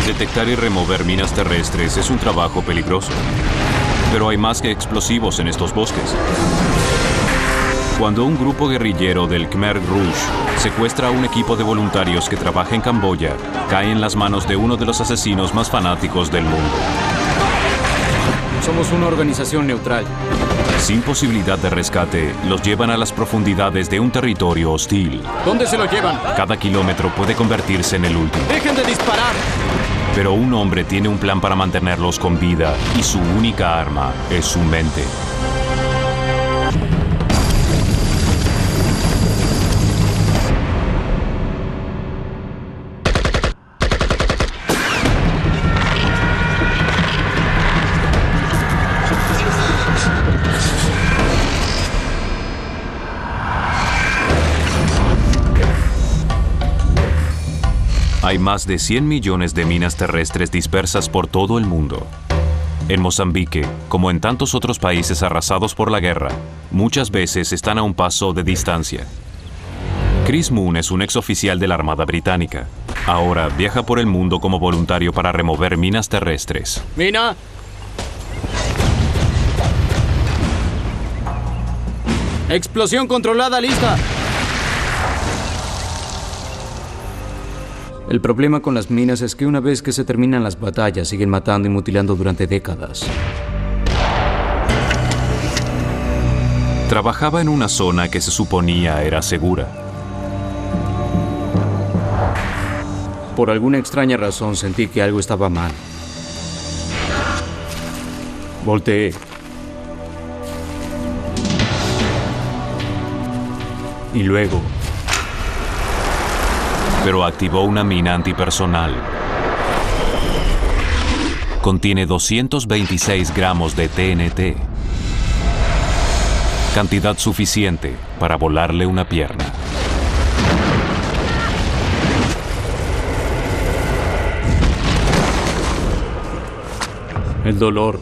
Detectar y remover minas terrestres es un trabajo peligroso. Pero hay más que explosivos en estos bosques. Cuando un grupo guerrillero del Khmer Rouge secuestra a un equipo de voluntarios que trabaja en Camboya, cae en las manos de uno de los asesinos más fanáticos del mundo. Somos una organización neutral. Sin posibilidad de rescate, los llevan a las profundidades de un territorio hostil. ¿Dónde se lo llevan? Cada kilómetro puede convertirse en el último. ¡Dejen de disparar! Pero un hombre tiene un plan para mantenerlos con vida y su única arma es su mente. Hay más de 100 millones de minas terrestres dispersas por todo el mundo. En Mozambique, como en tantos otros países arrasados por la guerra, muchas veces están a un paso de distancia. Chris Moon es un exoficial de la Armada Británica. Ahora viaja por el mundo como voluntario para remover minas terrestres. ¡Mina! ¡Explosión controlada lista! El problema con las minas es que una vez que se terminan las batallas, siguen matando y mutilando durante décadas. Trabajaba en una zona que se suponía era segura. Por alguna extraña razón sentí que algo estaba mal. Volteé. Y luego... pero activó una mina antipersonal. Contiene 226 gramos de TNT. Cantidad suficiente para volarle una pierna. El dolor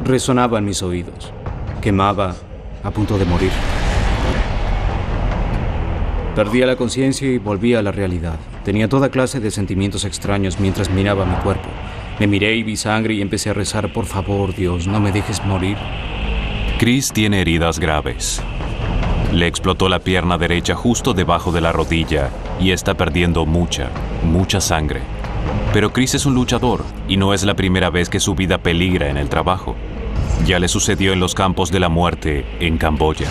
resonaba en mis oídos. Quemaba a punto de morir. Perdía la conciencia y volvía a la realidad. Tenía toda clase de sentimientos extraños mientras miraba mi cuerpo. Me miré y vi sangre y empecé a rezar: por favor, Dios, no me dejes morir. Chris tiene heridas graves. Le explotó la pierna derecha justo debajo de la rodilla y está perdiendo mucha sangre. Pero Chris es un luchador y no es la primera vez que su vida peligra en el trabajo. Ya le sucedió en los campos de la muerte en Camboya.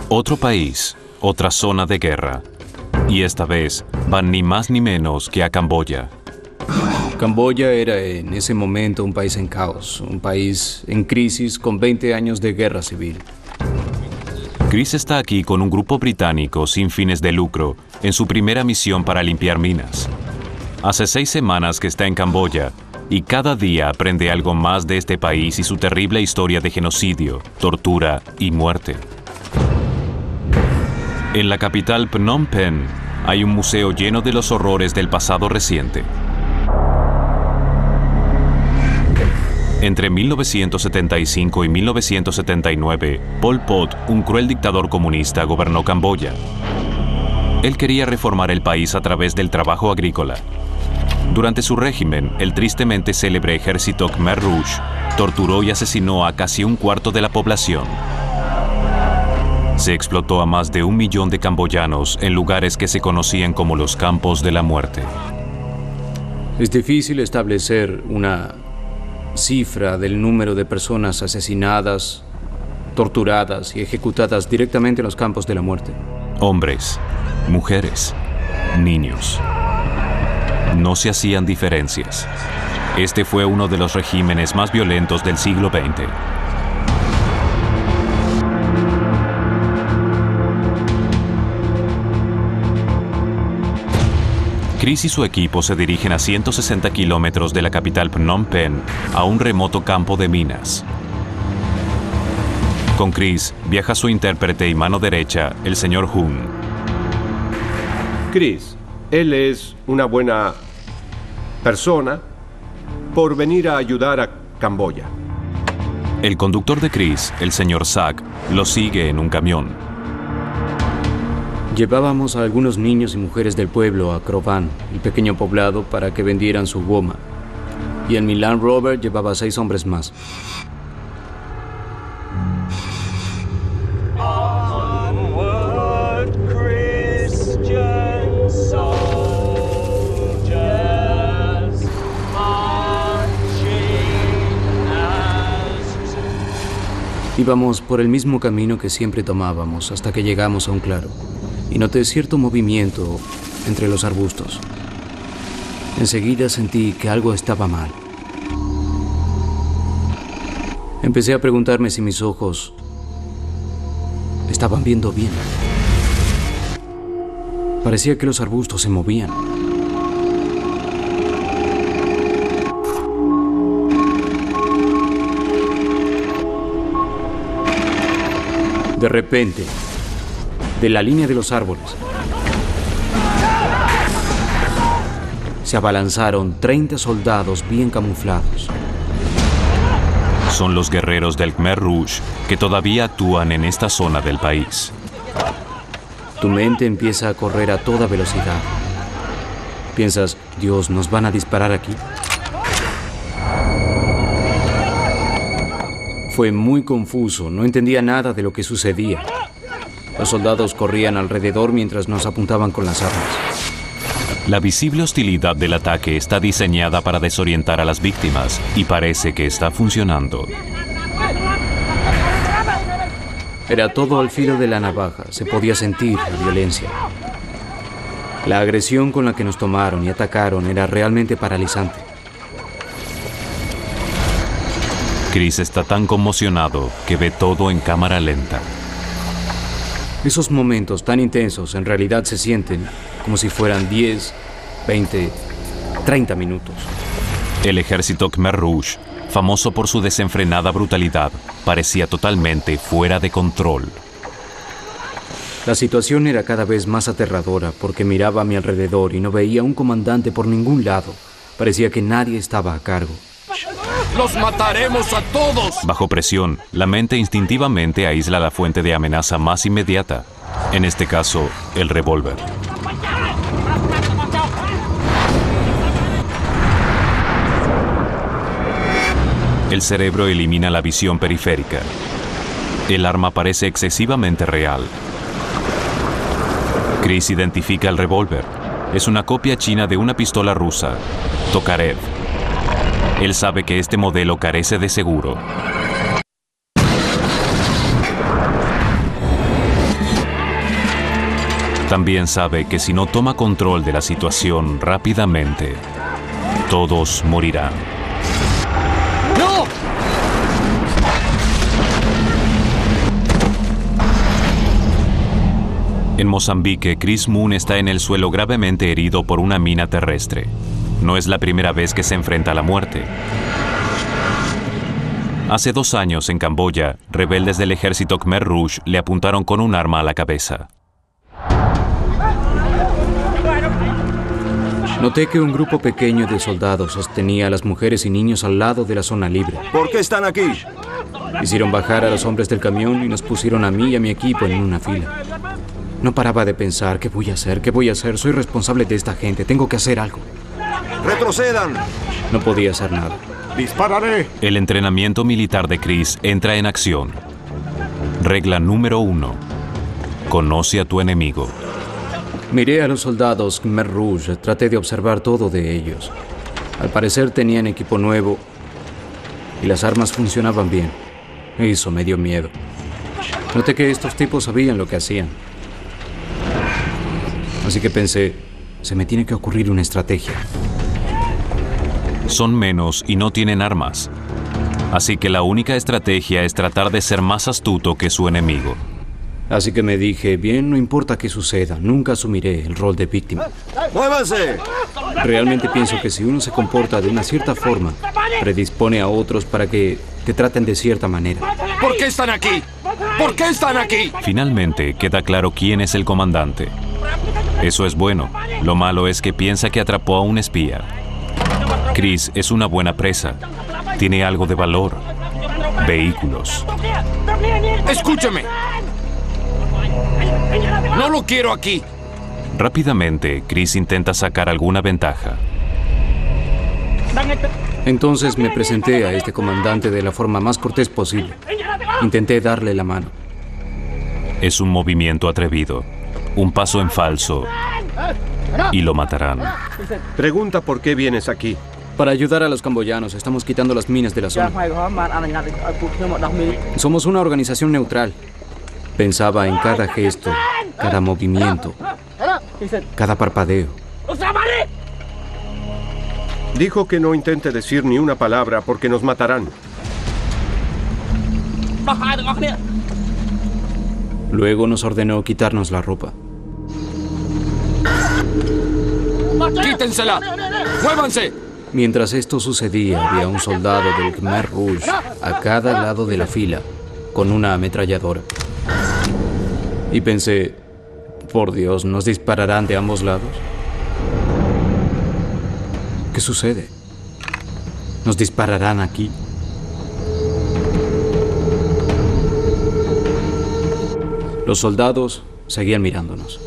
Otro país, otra zona de guerra. Y esta vez van ni más ni menos que a Camboya. Camboya era en ese momento un país en caos, un país en crisis con 20 años de guerra civil. Chris está aquí con un grupo británico sin fines de lucro en su primera misión para limpiar minas. Hace 6 semanas que está en Camboya y cada día aprende algo más de este país y su terrible historia de genocidio, tortura y muerte. En la capital Phnom Penh hay un museo lleno de los horrores del pasado reciente. Entre 1975 y 1979, Pol Pot, un cruel dictador comunista, gobernó Camboya. Él quería reformar el país a través del trabajo agrícola. Durante su régimen, el tristemente célebre ejército Khmer Rouge torturó y asesinó a casi un cuarto de la población. Se explotó a más de 1 millón de camboyanos en lugares que se conocían como los campos de la muerte. Es difícil establecer una cifra del número de personas asesinadas, torturadas y ejecutadas directamente en los campos de la muerte. Hombres, mujeres, niños. No se hacían diferencias. Este fue uno de los regímenes más violentos del siglo XX. Chris y su equipo se dirigen a 160 kilómetros de la capital Phnom Penh a un remoto campo de minas. Con Chris viaja su intérprete y mano derecha, el señor Hun. Chris, él es una buena persona por venir a ayudar a Camboya. El conductor de Chris, el señor Sak, lo sigue en un camión. Llevábamos a algunos niños y mujeres del pueblo a Krovan, el pequeño poblado, para que vendieran su goma. Y en mi Land Rover llevaba 6 hombres más. Íbamos por el mismo camino que siempre tomábamos hasta que llegamos a un claro, y noté cierto movimiento entre los arbustos. Enseguida sentí que algo estaba mal. Empecé a preguntarme si mis ojos estaban viendo bien. Parecía que los arbustos se movían. De repente, de la línea de los árboles, se abalanzaron 30 soldados bien camuflados. Son los guerreros del Khmer Rouge que todavía actúan en esta zona del país. Tu mente empieza a correr a toda velocidad. Piensas, Dios, ¿nos van a disparar aquí? Fue muy confuso, no entendía nada de lo que sucedía. Los soldados corrían alrededor mientras nos apuntaban con las armas. La visible hostilidad del ataque está diseñada para desorientar a las víctimas y parece que está funcionando. Era todo al filo de la navaja, se podía sentir la violencia. La agresión con la que nos tomaron y atacaron era realmente paralizante. Chris está tan conmocionado que ve todo en cámara lenta. Esos momentos tan intensos en realidad se sienten como si fueran 10, 20, 30 minutos. El ejército Khmer Rouge, famoso por su desenfrenada brutalidad, parecía totalmente fuera de control. La situación era cada vez más aterradora porque miraba a mi alrededor y no veía un comandante por ningún lado. Parecía que nadie estaba a cargo. ¡Los mataremos a todos! Bajo presión, la mente instintivamente aísla la fuente de amenaza más inmediata. En este caso, el revólver. El cerebro elimina la visión periférica. El arma parece excesivamente real. Chris identifica el revólver. Es una copia china de una pistola rusa, Tokarev. Él sabe que este modelo carece de seguro. También sabe que si no toma control de la situación rápidamente, todos morirán. ¡No! En Mozambique, Chris Moon está en el suelo gravemente herido por una mina terrestre. No es la primera vez que se enfrenta a la muerte. Hace 2 años, en Camboya, rebeldes del ejército Khmer Rouge le apuntaron con un arma a la cabeza. Noté que un grupo pequeño de soldados sostenía a las mujeres y niños al lado de la zona libre. ¿Por qué están aquí? Hicieron bajar a los hombres del camión y nos pusieron a mí y a mi equipo en una fila. No paraba de pensar, ¿qué voy a hacer? ¿Qué voy a hacer? Soy responsable de esta gente, tengo que hacer algo. ¡Retrocedan! No podía hacer nada. ¡Dispararé! El entrenamiento militar de Chris entra en acción. Regla número 1. Conoce a tu enemigo. Miré a los soldados Khmer Rouge, traté de observar todo de ellos. Al parecer tenían equipo nuevo y las armas funcionaban bien. Eso me dio miedo. Noté que estos tipos sabían lo que hacían. Así que pensé, se me tiene que ocurrir una estrategia. Son menos y no tienen armas. Así que la única estrategia es tratar de ser más astuto que su enemigo. Así que me dije, bien, no importa qué suceda, nunca asumiré el rol de víctima. ¡Muévanse! Realmente pienso que si uno se comporta de una cierta forma, predispone a otros para que te traten de cierta manera. ¿Por qué están aquí? ¿Por qué están aquí? Finalmente queda claro quién es el comandante. Eso es bueno. Lo malo es que piensa que atrapó a un espía. Chris es una buena presa. Tiene algo de valor. Vehículos. Escúchame. No lo quiero aquí. Rápidamente, Chris intenta sacar alguna ventaja. Entonces me presenté a este comandante de la forma más cortés posible. Intenté darle la mano. Es un movimiento atrevido. Un paso en falso y lo matarán. Pregunta por qué vienes aquí. Para ayudar a los camboyanos, estamos quitando las minas de la zona. Somos una organización neutral. Pensaba en cada gesto, cada movimiento, cada parpadeo. Dijo que no intente decir ni una palabra porque nos matarán. Luego nos ordenó quitarnos la ropa. ¡Quítensela! ¡Muévanse! Mientras esto sucedía, había un soldado del Khmer Rouge a cada lado de la fila, con una ametralladora. Y pensé, por Dios, ¿nos dispararán de ambos lados? ¿Qué sucede? ¿Nos dispararán aquí? Los soldados seguían mirándonos.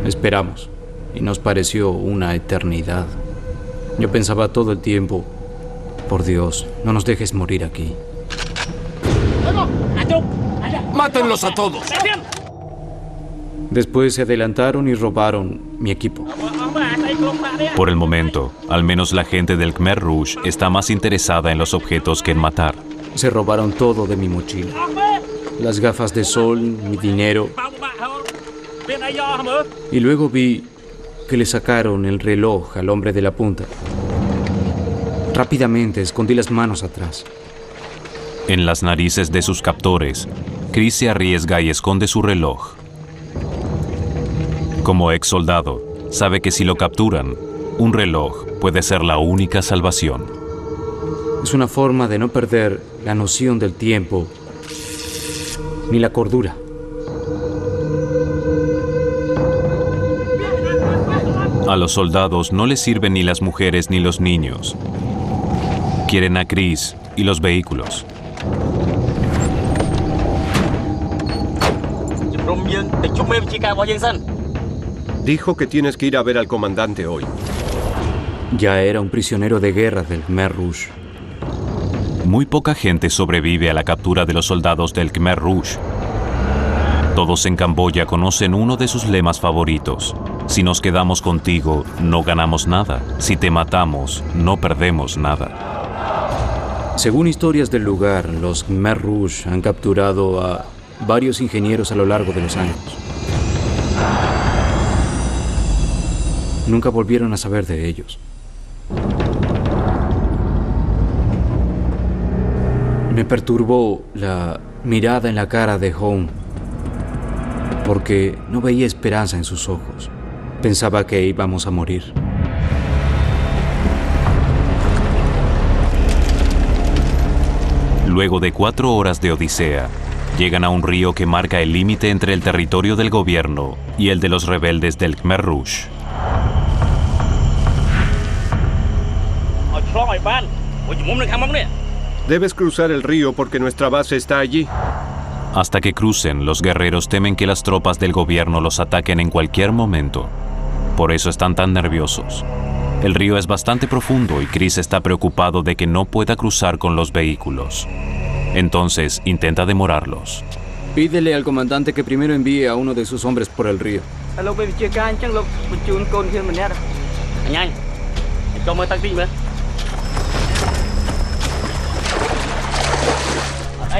Esperamos, y nos pareció una eternidad. Yo pensaba todo el tiempo, por Dios, no nos dejes morir aquí. ¡Mátenlos a todos! Después se adelantaron y robaron mi equipo. Por el momento, al menos la gente del Khmer Rouge está más interesada en los objetos que en matar. Se robaron todo de mi mochila. Las gafas de sol, mi dinero. Y luego vi que le sacaron el reloj al hombre de la punta. Rápidamente escondí las manos atrás. En las narices de sus captores, Chris se arriesga y esconde su reloj. Como ex soldado, sabe que si lo capturan, un reloj puede ser la única salvación. Es una forma de no perder la noción del tiempo ni la cordura. A los soldados no les sirven ni las mujeres ni los niños. Quieren a Chris y los vehículos. Dijo que tienes que ir a ver al comandante hoy. Ya era un prisionero de guerra del Khmer Rouge. Muy poca gente sobrevive a la captura de los soldados del Khmer Rouge. Todos en Camboya conocen uno de sus lemas favoritos. Si nos quedamos contigo, no ganamos nada. Si te matamos, no perdemos nada. Según historias del lugar, los Khmer Rouge han capturado a varios ingenieros a lo largo de los años. Nunca volvieron a saber de ellos. Me perturbó la mirada en la cara de Home, porque no veía esperanza en sus ojos. Pensaba que íbamos a morir. Luego de 4 horas de odisea, llegan a un río que marca el límite entre el territorio del gobierno y el de los rebeldes del Khmer Rouge. Debes cruzar el río porque nuestra base está allí. Hasta que crucen, los guerreros temen que las tropas del gobierno los ataquen en cualquier momento. Por eso están tan nerviosos. El río es bastante profundo y Chris está preocupado de que no pueda cruzar con los vehículos. Entonces intenta demorarlos. Pídele al comandante que primero envíe a uno de sus hombres por el río.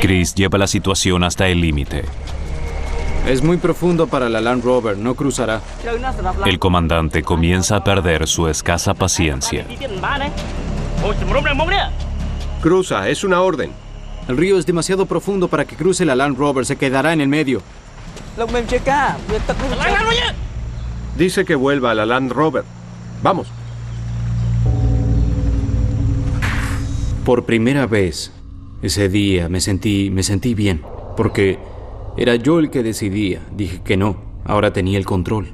Chris lleva la situación hasta el límite. Es muy profundo para la Land Rover, no cruzará. El comandante comienza a perder su escasa paciencia. Cruza, es una orden. El río es demasiado profundo para que cruce la Land Rover. Se quedará en el medio. Dice que vuelva a la Land Rover. Vamos. Por primera vez, ese día me sentí bien. Porque era yo el que decidía. Dije que no. Ahora tenía el control.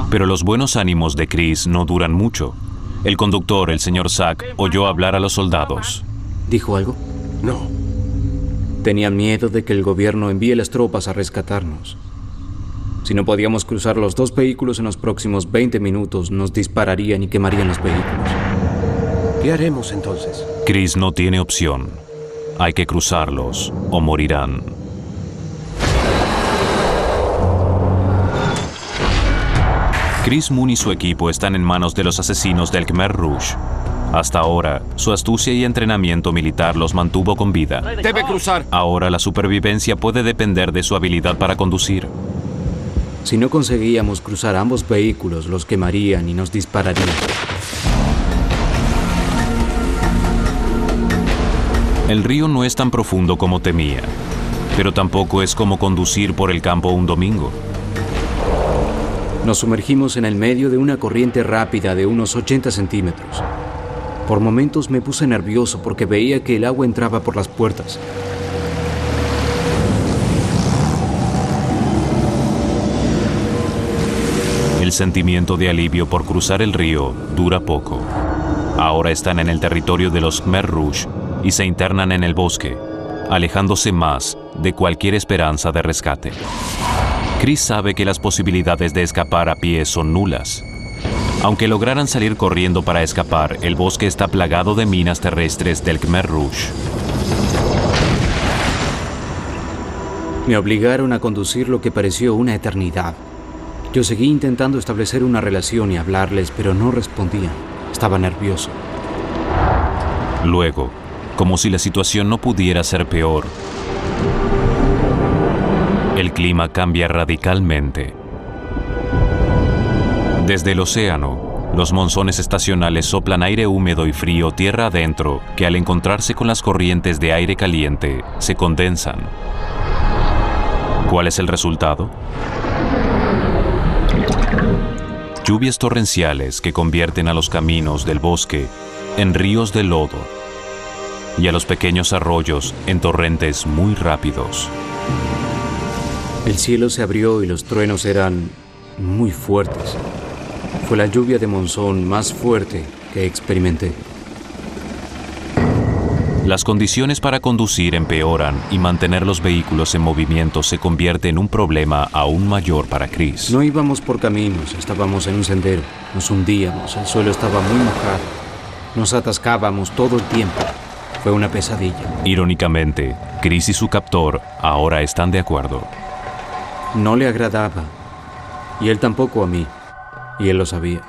Pero los buenos ánimos de Chris no duran mucho. El conductor, el señor Zack, oyó hablar a los soldados. ¿Dijo algo? No. Tenía miedo de que el gobierno envíe las tropas a rescatarnos. Si no podíamos cruzar los 2 vehículos en los próximos 20 minutos, nos dispararían y quemarían los vehículos. ¿Qué haremos entonces? Chris no tiene opción. Hay que cruzarlos o morirán. Chris Moon y su equipo están en manos de los asesinos del Khmer Rouge. Hasta ahora, su astucia y entrenamiento militar los mantuvo con vida. Debe cruzar. Ahora la supervivencia puede depender de su habilidad para conducir. Si no conseguíamos cruzar ambos vehículos, los quemarían y nos dispararían. El río no es tan profundo como temía, pero tampoco es como conducir por el campo un domingo. Nos sumergimos en el medio de una corriente rápida de unos 80 centímetros. Por momentos me puse nervioso porque veía que el agua entraba por las puertas. El sentimiento de alivio por cruzar el río dura poco. Ahora están en el territorio de los Khmer Rouge y se internan en el bosque, alejándose más de cualquier esperanza de rescate. Chris sabe que las posibilidades de escapar a pie son nulas. Aunque lograran salir corriendo para escapar, el bosque está plagado de minas terrestres del Khmer Rouge. Me obligaron a conducir lo que pareció una eternidad. Yo seguí intentando establecer una relación y hablarles, pero no respondían. Estaba nervioso. Luego, como si la situación no pudiera ser peor, el clima cambia radicalmente. Desde el océano, los monzones estacionales soplan aire húmedo y frío tierra adentro, que al encontrarse con las corrientes de aire caliente, se condensan. ¿Cuál es el resultado? Lluvias torrenciales que convierten a los caminos del bosque en ríos de lodo y a los pequeños arroyos en torrentes muy rápidos. El cielo se abrió y los truenos eran muy fuertes. Fue la lluvia de monzón más fuerte que experimenté. Las condiciones para conducir empeoran y mantener los vehículos en movimiento se convierte en un problema aún mayor para Chris. No íbamos por caminos, estábamos en un sendero. Nos hundíamos, el suelo estaba muy mojado. Nos atascábamos todo el tiempo. Fue una pesadilla. Irónicamente, Chris y su captor ahora están de acuerdo. No le agradaba. Y él tampoco a mí. Y él lo sabía.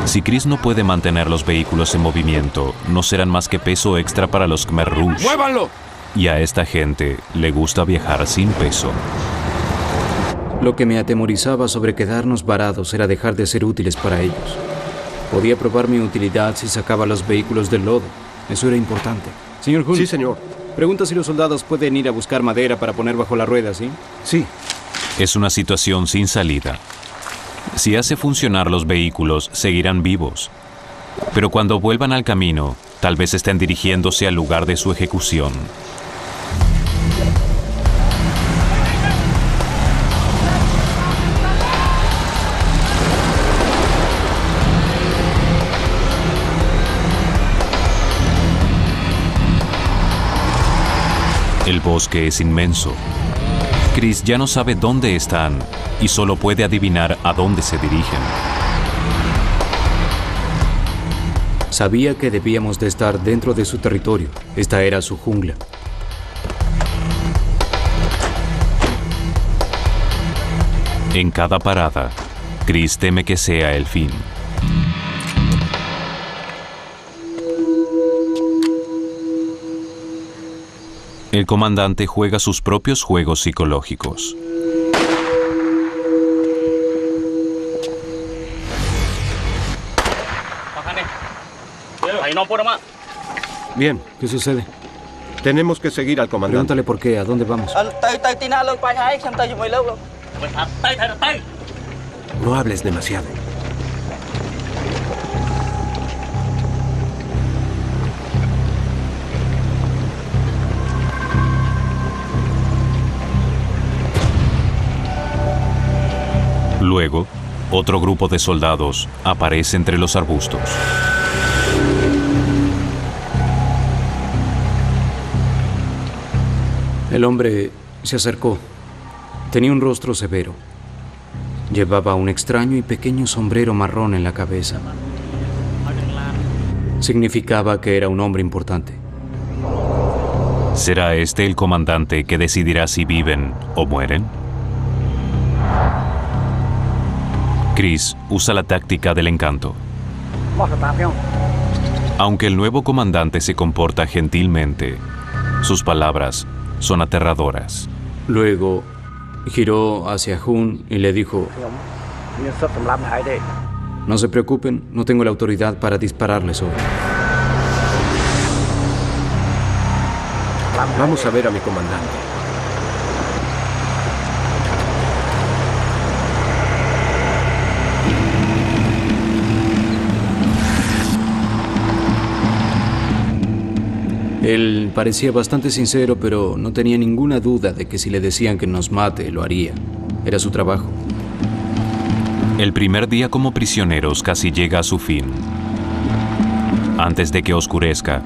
Si Chris no puede mantener los vehículos en movimiento, no serán más que peso extra para los Khmer Rouge. ¡Muévanlo! Y a esta gente le gusta viajar sin peso. Lo que me atemorizaba sobre quedarnos varados era dejar de ser útiles para ellos. Podía probar mi utilidad si sacaba los vehículos del lodo. Eso era importante. Señor Hunt. Sí, señor. Pregunta si los soldados pueden ir a buscar madera para poner bajo la rueda, ¿sí? Sí. Es una situación sin salida. Si hace funcionar los vehículos, seguirán vivos. Pero cuando vuelvan al camino, tal vez estén dirigiéndose al lugar de su ejecución. El bosque es inmenso. Chris ya no sabe dónde están y solo puede adivinar a dónde se dirigen. Sabía que debíamos de estar dentro de su territorio. Esta era su jungla. En cada parada, Chris teme que sea el fin. El comandante juega sus propios juegos psicológicos. Bien, ¿Qué sucede? tenemos que seguir al comandante. Pregúntale por qué, ¿a dónde vamos? No hables demasiado. Luego, otro grupo de soldados aparece entre los arbustos. El hombre se acercó. Tenía un rostro severo. Llevaba un extraño y pequeño sombrero marrón en la cabeza. Significaba que era un hombre importante. ¿Será este el comandante que decidirá si viven o mueren? Chris usa la táctica del encanto. Aunque el nuevo comandante se comporta gentilmente, sus palabras son aterradoras. Luego giró hacia Hun y le dijo: no se preocupen, no tengo la autoridad para dispararles hoy. Vamos a ver a mi comandante. Él parecía bastante sincero, pero no tenía ninguna duda de que si le decían que nos mate, lo haría. Era su trabajo. El primer día como prisioneros casi llega a su fin. Antes de que oscurezca,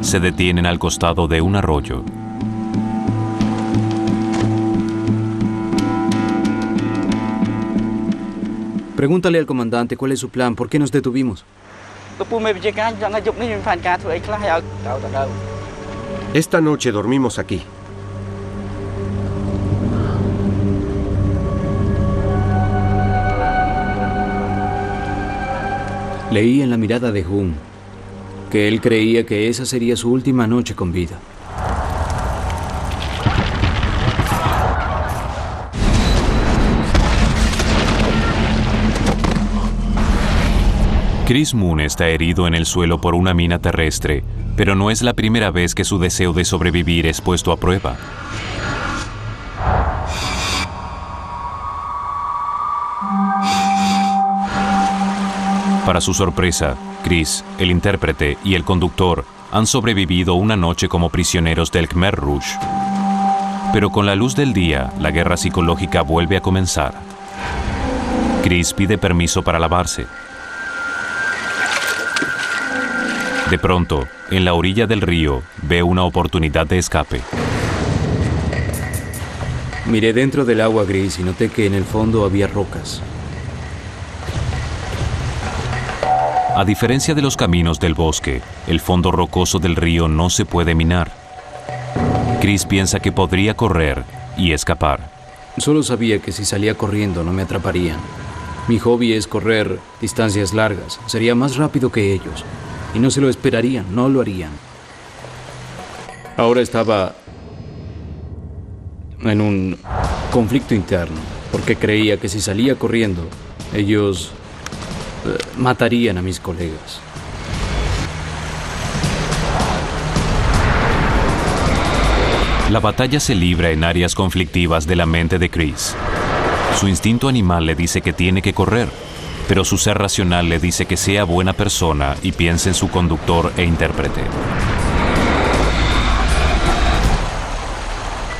se detienen al costado de un arroyo. Pregúntale al comandante cuál es su plan, ¿por qué nos detuvimos? Esta noche dormimos aquí. Leí en la mirada de Hun que él creía que esa sería su última noche con vida. Chris Moon está herido en el suelo por una mina terrestre, pero no es la primera vez que su deseo de sobrevivir es puesto a prueba. Para su sorpresa, Chris, el intérprete y el conductor han sobrevivido una noche como prisioneros del Khmer Rouge. Pero con la luz del día, la guerra psicológica vuelve a comenzar. Chris pide permiso para lavarse. De pronto, en la orilla del río, ve una oportunidad de escape. Miré dentro del agua gris y noté que en el fondo había rocas. A diferencia de los caminos del bosque, el fondo rocoso del río no se puede minar. Chris piensa que podría correr y escapar. Solo sabía que si salía corriendo no me atraparían. Mi hobby es correr distancias largas. Sería más rápido que ellos. Y no se lo esperarían, no lo harían. Ahora estaba en un conflicto interno, porque creía que si salía corriendo, ellos matarían a mis colegas. La batalla se libra en áreas conflictivas de la mente de Chris. Su instinto animal le dice que tiene que correr, pero su ser racional le dice que sea buena persona y piense en su conductor e intérprete.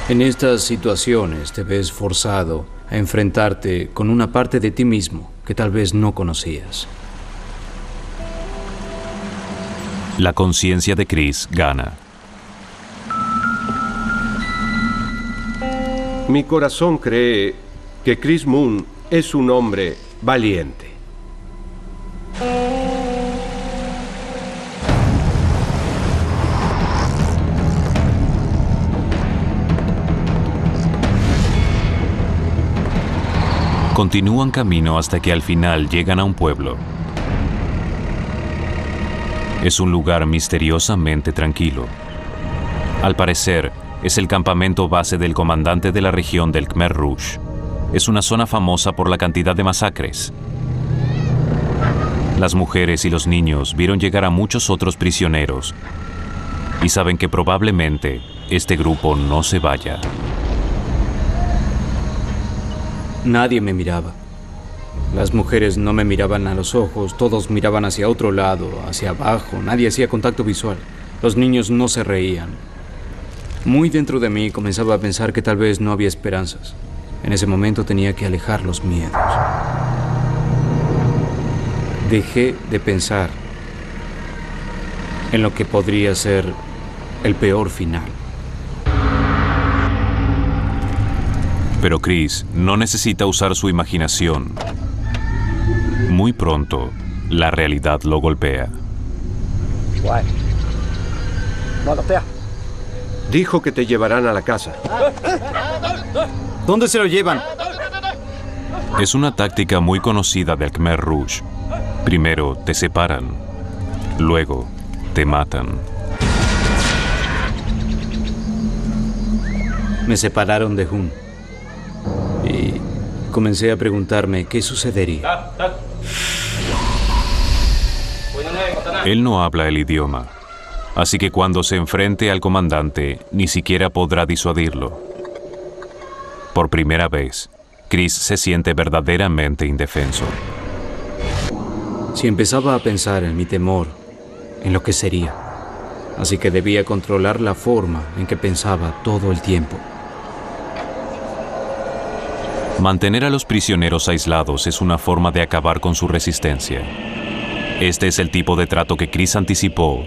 En estas situaciones te ves forzado a enfrentarte con una parte de ti mismo que tal vez no conocías. La conciencia de Chris gana. Mi corazón cree que Chris Moon es un hombre valiente. Continúan camino hasta que al final llegan a un pueblo. Es un lugar misteriosamente tranquilo. Al parecer, es el campamento base del comandante de la región del Khmer Rouge. Es una zona famosa por la cantidad de masacres. Las mujeres y los niños vieron llegar a muchos otros prisioneros y saben que probablemente este grupo no se vaya. Nadie me miraba. Las mujeres no me miraban a los ojos, todos miraban hacia otro lado, hacia abajo, nadie hacía contacto visual. Los niños no se reían. Muy dentro de mí comenzaba a pensar que tal vez no había esperanzas. En ese momento tenía que alejar los miedos. Dejé de pensar en lo que podría ser el peor final. Pero Chris no necesita usar su imaginación. Muy pronto, la realidad lo golpea. Dijo que te llevarán a la casa. ¿Dónde se lo llevan? Es una táctica muy conocida del Khmer Rouge. Primero te separan, luego te matan. Me separaron de Hun y comencé a preguntarme qué sucedería. Él no habla el idioma, así que cuando se enfrente al comandante, ni siquiera podrá disuadirlo. Por primera vez, Chris se siente verdaderamente indefenso. Si empezaba a pensar en mi temor, en lo que sería, así que debía controlar la forma en que pensaba todo el tiempo. Mantener a los prisioneros aislados es una forma de acabar con su resistencia. Este es el tipo de trato que Chris anticipó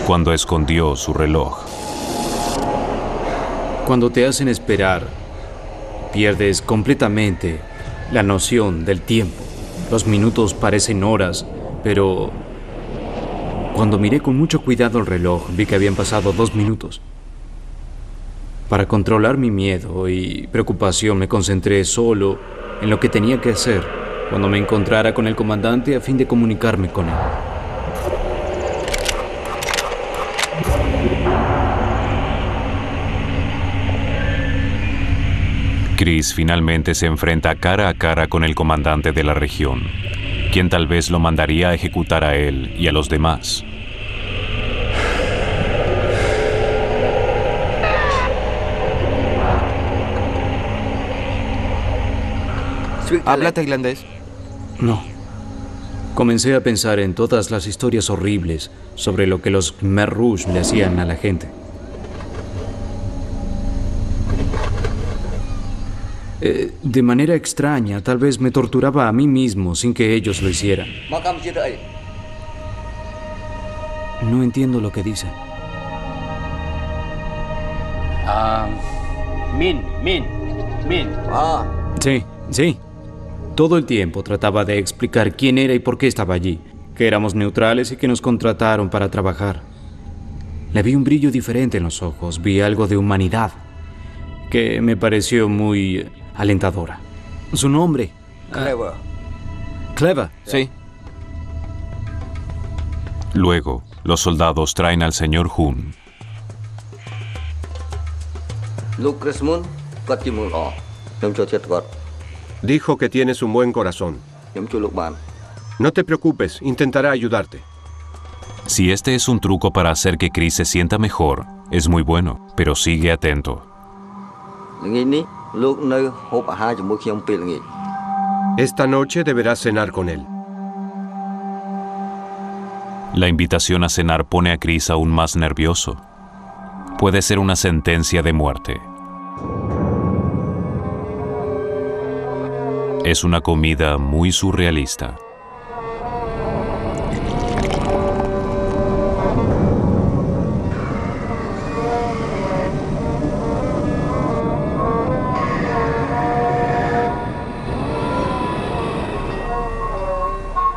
cuando escondió su reloj. Cuando te hacen esperar, pierdes completamente la noción del tiempo. Los minutos parecen horas, pero cuando miré con mucho cuidado el reloj, vi que habían pasado 2 minutos. Para controlar mi miedo y preocupación, me concentré solo en lo que tenía que hacer cuando me encontrara con el comandante a fin de comunicarme con él. Chris finalmente se enfrenta cara a cara con el comandante de la región, quien tal vez lo mandaría a ejecutar a él y a los demás. ¿Habla tailandés? No. Comencé a pensar en todas las historias horribles sobre lo que los Khmer Rouge le hacían a la gente. De manera extraña, tal vez me torturaba a mí mismo sin que ellos lo hicieran. No entiendo lo que dice. Min. Sí. Todo el tiempo trataba de explicar quién era y por qué estaba allí, que éramos neutrales y que nos contrataron para trabajar. Le vi un brillo diferente en los ojos, vi algo de humanidad que me pareció muy alentadora. Su nombre. Clever. Sí. Luego, los soldados traen al señor Hun. Dijo que tienes un buen corazón. No te preocupes, intentará ayudarte. Si este es un truco para hacer que Chris se sienta mejor, es muy bueno, pero sigue atento. Esta noche deberás cenar con él. La invitación a cenar pone a Chris aún más nervioso. Puede ser una sentencia de muerte. Es una comida muy surrealista.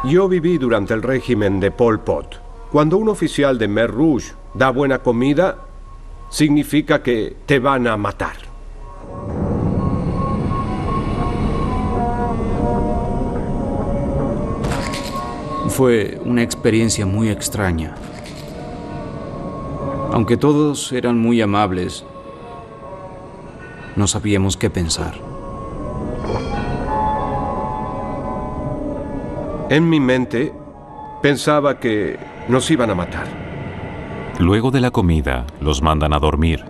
Yo viví durante el régimen de Pol Pot. Cuando un oficial de Khmer Rouge da buena comida, significa que te van a matar. Fue una experiencia muy extraña. Aunque todos eran muy amables, no sabíamos qué pensar. En mi mente, pensaba que nos iban a matar. Luego de la comida, los mandan a dormir.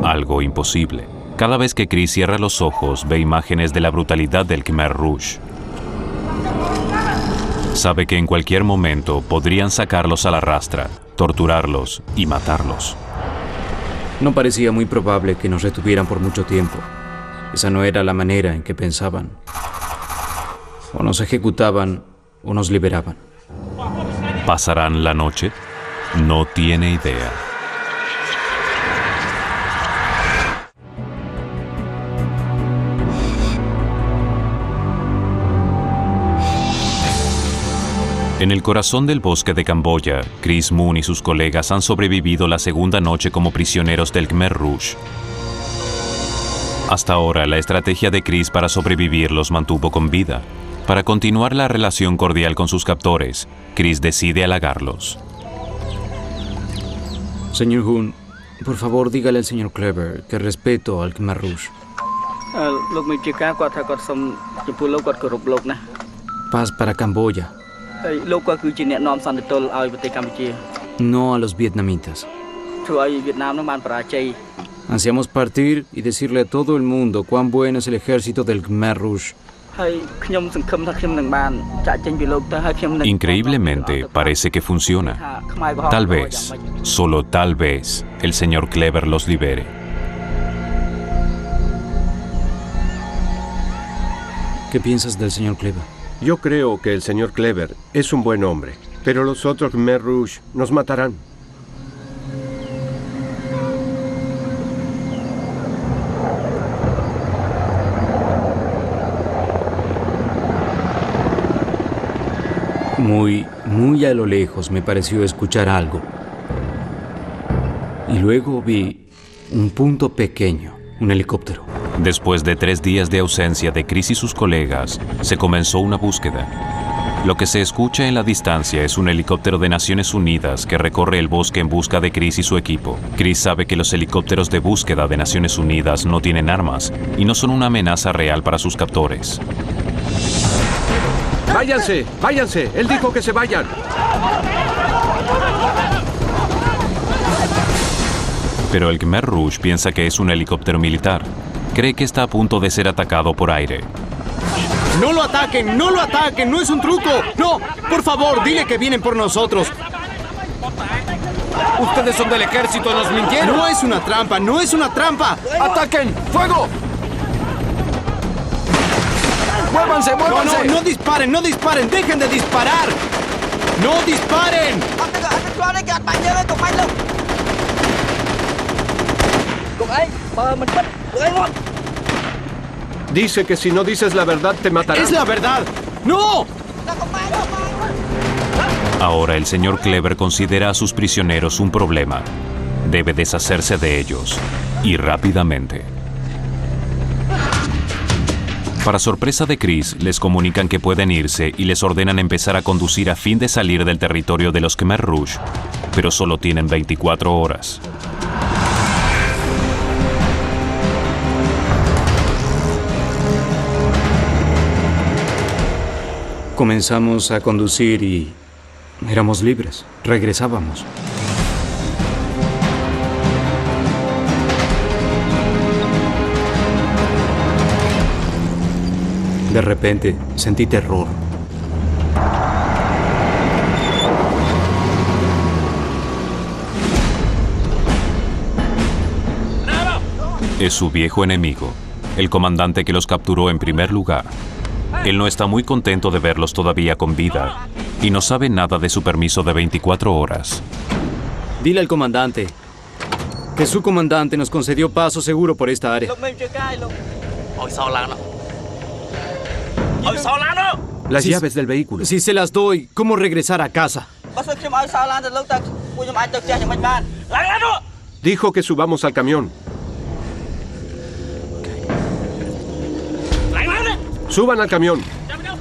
Algo imposible. Cada vez que Chris cierra los ojos, ve imágenes de la brutalidad del Khmer Rouge. Sabe que en cualquier momento podrían sacarlos a la rastra, torturarlos y matarlos. No parecía muy probable que nos retuvieran por mucho tiempo. Esa no era la manera en que pensaban. O nos ejecutaban o nos liberaban. ¿Pasarán la noche? No tiene idea. En el corazón del bosque de Camboya, Chris Moon y sus colegas han sobrevivido la segunda noche como prisioneros del Khmer Rouge. Hasta ahora, la estrategia de Chris para sobrevivir los mantuvo con vida. Para continuar la relación cordial con sus captores, Chris decide halagarlos. Señor Hun, por favor dígale al señor Clever que respeto al Khmer Rouge. Paz para Camboya. No a los vietnamitas. Ansiamos partir y decirle a todo el mundo cuán bueno es el ejército del Khmer Rouge. Increíblemente, parece que funciona. Tal vez, solo tal vez, el señor Clever los libere. ¿Qué piensas del señor Clever? Yo creo que el señor Clever es un buen hombre, pero los otros Khmer Rouge nos matarán. Muy a lo lejos me pareció escuchar algo. Y luego vi un punto pequeño, un helicóptero. Después de 3 días de ausencia de Chris y sus colegas, se comenzó una búsqueda. Lo que se escucha en la distancia es un helicóptero de Naciones Unidas que recorre el bosque en busca de Chris y su equipo. Chris sabe que los helicópteros de búsqueda de Naciones Unidas no tienen armas y no son una amenaza real para sus captores. ¡Váyanse! ¡Váyanse! Él dijo que se vayan. Pero el Khmer Rouge piensa que es un helicóptero militar. Cree que está a punto de ser atacado por aire. ¡No lo ataquen! ¡No lo ataquen! ¡No es un truco! ¡No! ¡Por favor, dile que vienen por nosotros! Ustedes son del ejército, nos mintieron. ¡No es una trampa! ¡No es una trampa! ¡Ataquen! ¡Fuego! ¡Muévanse, muévanse! No disparen, no disparen. ¡Dejen de disparar! ¡No disparen! Dice que si no dices la verdad te matarán. ¡Es la verdad! ¡No! Ahora el señor Clever considera a sus prisioneros un problema. Debe deshacerse de ellos, y rápidamente. Para sorpresa de Chris, les comunican que pueden irse y les ordenan empezar a conducir a fin de salir del territorio de los Khmer Rouge, pero solo tienen 24 horas. Comenzamos a conducir y éramos libres. Regresábamos. De repente, sentí terror. Es su viejo enemigo, el comandante que los capturó en primer lugar. Él no está muy contento de verlos todavía con vida y no sabe nada de su permiso de 24 horas. Dile al comandante que su comandante nos concedió paso seguro por esta área. Las llaves del vehículo. Si se las doy, ¿cómo regresar a casa? Dijo que subamos al camión. ¡Suban al camión!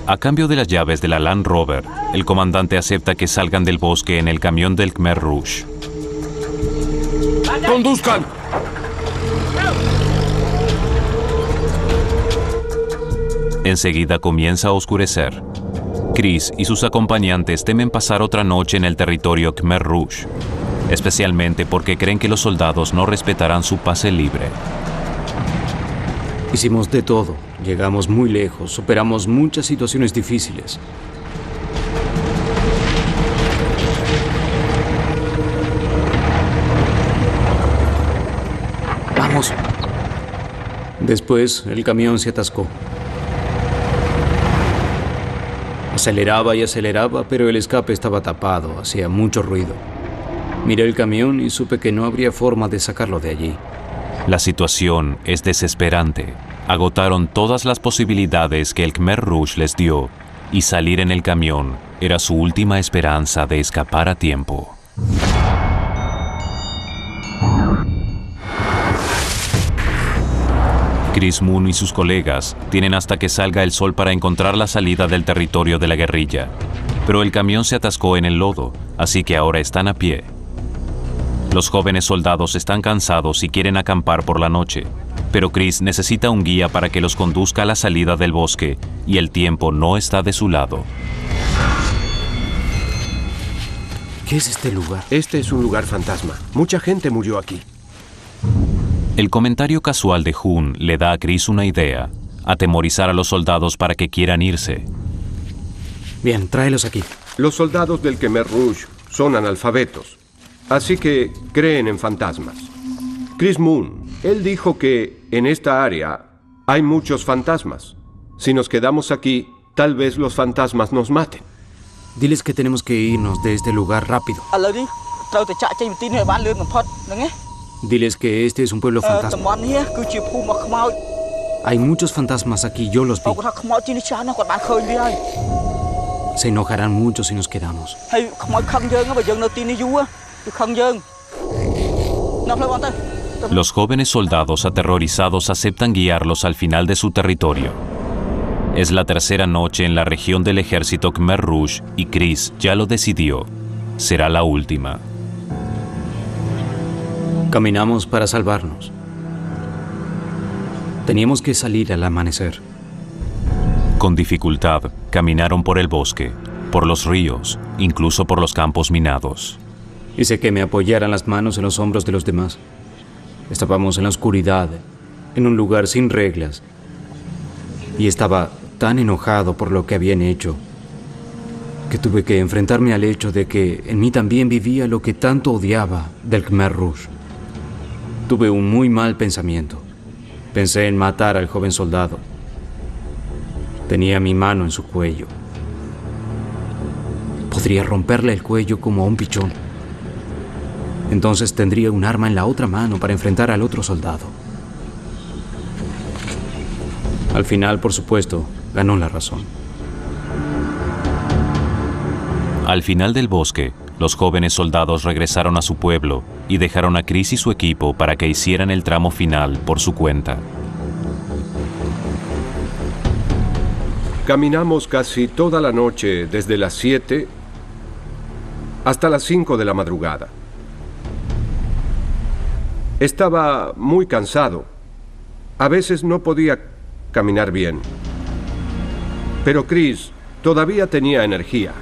A cambio de las llaves de la Land Rover, el comandante acepta que salgan del bosque en el camión del Khmer Rouge. ¡Conduzcan! Enseguida comienza a oscurecer. Chris y sus acompañantes temen pasar otra noche en el territorio Khmer Rouge, especialmente porque creen que los soldados no respetarán su pase libre. Hicimos de todo, llegamos muy lejos, superamos muchas situaciones difíciles. ¡Vamos! Después, el camión se atascó. Aceleraba y aceleraba, pero el escape estaba tapado, hacía mucho ruido. Miré el camión y supe que no habría forma de sacarlo de allí. La situación es desesperante. Agotaron todas las posibilidades que el Khmer Rouge les dio, y salir en el camión era su última esperanza de escapar a tiempo. Chris Moon y sus colegas tienen hasta que salga el sol para encontrar la salida del territorio de la guerrilla. Pero el camión se atascó en el lodo, así que ahora están a pie. Los jóvenes soldados están cansados y quieren acampar por la noche, pero Chris necesita un guía para que los conduzca a la salida del bosque, y el tiempo no está de su lado. ¿Qué es este lugar? Este es un lugar fantasma. Mucha gente murió aquí. El comentario casual de Hun le da a Chris una idea: atemorizar a los soldados para que quieran irse. Bien, tráelos aquí. Los soldados del Khmer Rouge son analfabetos, así que creen en fantasmas. Chris Moon, él dijo que en esta área hay muchos fantasmas. Si nos quedamos aquí, tal vez los fantasmas nos maten. Diles que tenemos que irnos de este lugar rápido. Diles que este es un pueblo fantasma. Hay muchos fantasmas aquí, yo los vi. Se enojarán mucho si nos quedamos. Los jóvenes soldados aterrorizados aceptan guiarlos al final de su territorio. Es la tercera noche en la región del ejército Khmer Rouge y Chris ya lo decidió. Será la última. Caminamos para salvarnos. Teníamos que salir al amanecer. Con dificultad, caminaron por el bosque, por los ríos, incluso por los campos minados. Hice que me apoyaran las manos en los hombros de los demás. Estábamos en la oscuridad, en un lugar sin reglas. Y estaba tan enojado por lo que habían hecho, que tuve que enfrentarme al hecho de que en mí también vivía lo que tanto odiaba del Khmer Rouge. Tuve un muy mal pensamiento. Pensé en matar al joven soldado. Tenía mi mano en su cuello. Podría romperle el cuello como a un pichón. Entonces tendría un arma en la otra mano para enfrentar al otro soldado. Al final, por supuesto, ganó la razón. Al final del bosque, los jóvenes soldados regresaron a su pueblo y dejaron a Chris y su equipo para que hicieran el tramo final por su cuenta. Caminamos casi toda la noche, desde las 7 hasta las 5 de la madrugada. Estaba muy cansado. A veces no podía caminar bien. Pero Chris todavía tenía energía.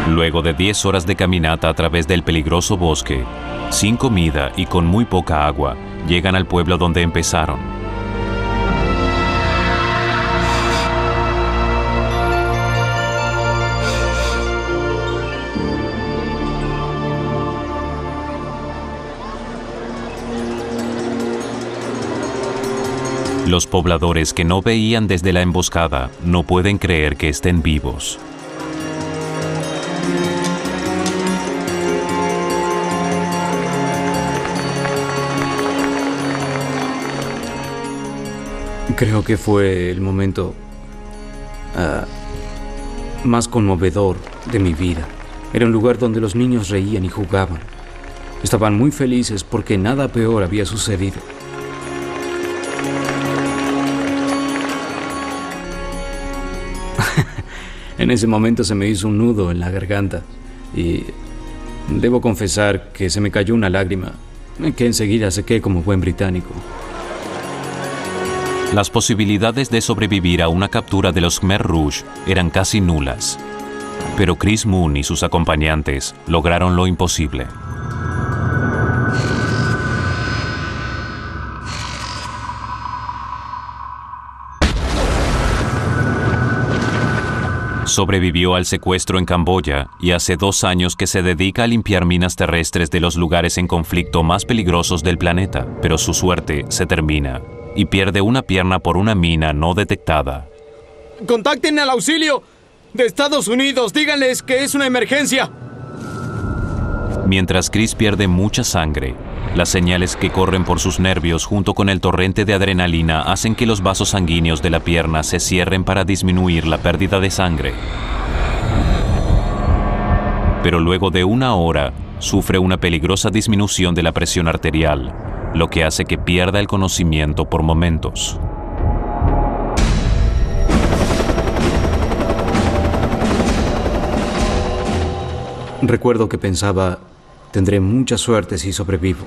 Luego de 10 horas de caminata a través del peligroso bosque, sin comida y con muy poca agua, llegan al pueblo donde empezaron. Los pobladores que no veían desde la emboscada no pueden creer que estén vivos. Creo que fue el momento más conmovedor de mi vida. Era un lugar donde los niños reían y jugaban. Estaban muy felices porque nada peor había sucedido. En ese momento se me hizo un nudo en la garganta y debo confesar que se me cayó una lágrima que enseguida sequé como buen británico. Las posibilidades de sobrevivir a una captura de los Khmer Rouge eran casi nulas. Pero Chris Moon y sus acompañantes lograron lo imposible. Sobrevivió al secuestro en Camboya y hace 2 años que se dedica a limpiar minas terrestres de los lugares en conflicto más peligrosos del planeta, pero su suerte se termina y pierde una pierna por una mina no detectada. ¡Contacten al auxilio de Estados Unidos! ¡Díganles que es una emergencia! Mientras Chris pierde mucha sangre, las señales que corren por sus nervios junto con el torrente de adrenalina hacen que los vasos sanguíneos de la pierna se cierren para disminuir la pérdida de sangre. Pero luego de 1 hora, sufre una peligrosa disminución de la presión arterial, lo que hace que pierda el conocimiento por momentos. Recuerdo que pensaba, tendré mucha suerte si sobrevivo.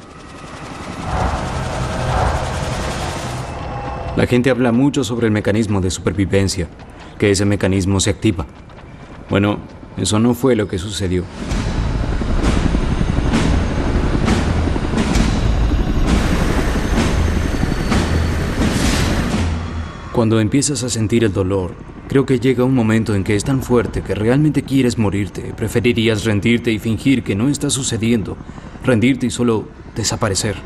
La gente habla mucho sobre el mecanismo de supervivencia, que ese mecanismo se activa. Bueno, eso no fue lo que sucedió. Cuando empiezas a sentir el dolor, creo que llega un momento en que es tan fuerte que realmente quieres morirte. Preferirías rendirte y fingir que no está sucediendo. Rendirte y solo desaparecer.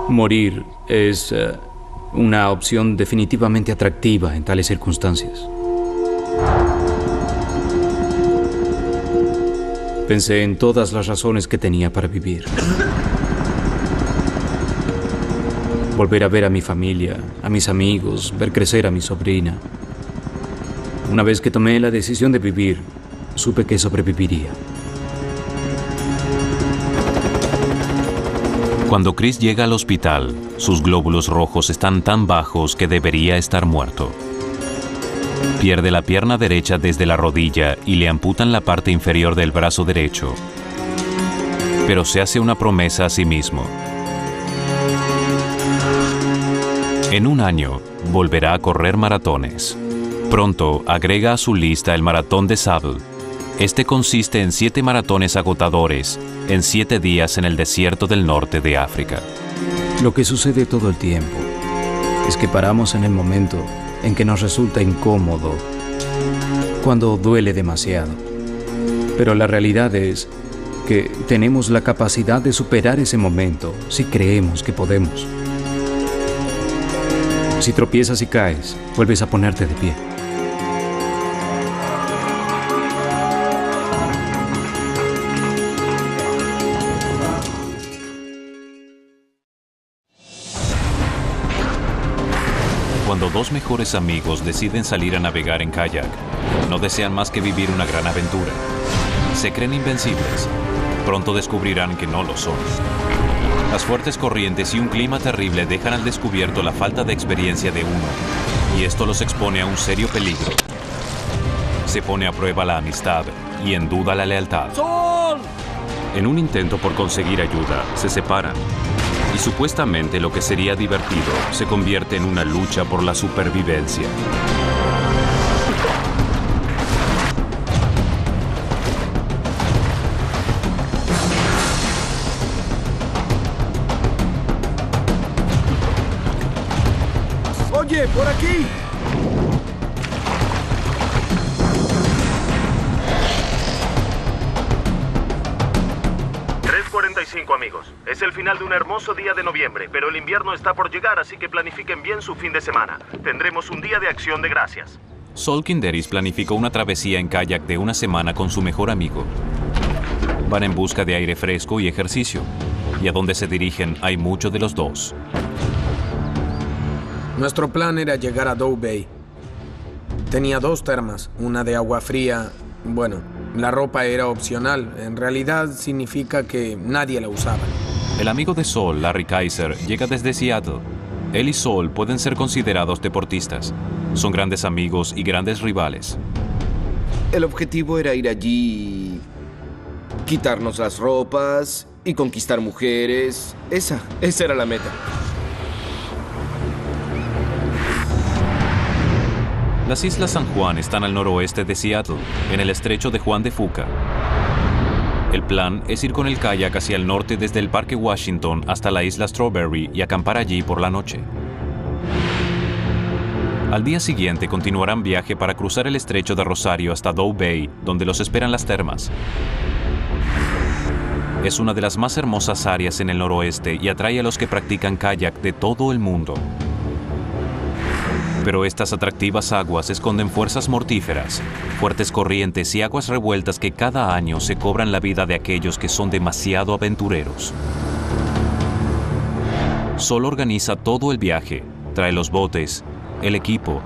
Morir es una opción definitivamente atractiva en tales circunstancias. Pensé en todas las razones que tenía para vivir. Volver a ver a mi familia, a mis amigos, ver crecer a mi sobrina. Una vez que tomé la decisión de vivir, supe que sobreviviría. Cuando Chris llega al hospital, sus glóbulos rojos están tan bajos que debería estar muerto. Pierde la pierna derecha desde la rodilla y le amputan la parte inferior del brazo derecho. Pero se hace una promesa a sí mismo. En 1 año, volverá a correr maratones. Pronto agrega a su lista el maratón de Sable. Este consiste en 7 maratones agotadores en 7 días en el desierto del norte de África. Lo que sucede todo el tiempo es que paramos en el momento en que nos resulta incómodo, cuando duele demasiado. Pero la realidad es que tenemos la capacidad de superar ese momento si creemos que podemos. Si tropiezas y caes, vuelves a ponerte de pie. Cuando 2 mejores amigos deciden salir a navegar en kayak, no desean más que vivir una gran aventura. Se creen invencibles. Pronto descubrirán que no lo son. Las fuertes corrientes y un clima terrible dejan al descubierto la falta de experiencia de uno, y esto los expone a un serio peligro. Se pone a prueba la amistad y en duda la lealtad. ¡Sol! En un intento por conseguir ayuda, se separan. Y supuestamente lo que sería divertido se convierte en una lucha por la supervivencia. ¡Oye, por aquí! Amigos, es el final de un hermoso día de noviembre, pero el invierno está por llegar, así que planifiquen bien su fin de semana. Tendremos un día de acción de gracias. Sol Kinderis planificó una travesía en kayak de 1 semana con su mejor amigo. Van en busca de aire fresco y ejercicio, y a donde se dirigen hay mucho de los dos. Nuestro plan era llegar a Doe Bay. Tenía 2 termas, una de agua fría. Bueno, la ropa era opcional. En realidad significa que nadie la usaba. El amigo de Sol, Larry Kaiser, llega desde Seattle. Él y Sol pueden ser considerados deportistas. Son grandes amigos y grandes rivales. El objetivo era ir allí, quitarnos las ropas y conquistar mujeres. Esa era la meta. Las Islas San Juan están al noroeste de Seattle, en el estrecho de Juan de Fuca. El plan es ir con el kayak hacia el norte desde el Parque Washington hasta la isla Strawberry y acampar allí por la noche. Al día siguiente continuarán viaje para cruzar el estrecho de Rosario hasta Doe Bay, donde los esperan las termas. Es una de las más hermosas áreas en el noroeste y atrae a los que practican kayak de todo el mundo. Pero estas atractivas aguas esconden fuerzas mortíferas, fuertes corrientes y aguas revueltas que cada año se cobran la vida de aquellos que son demasiado aventureros. Sol organiza todo el viaje, trae los botes, el equipo,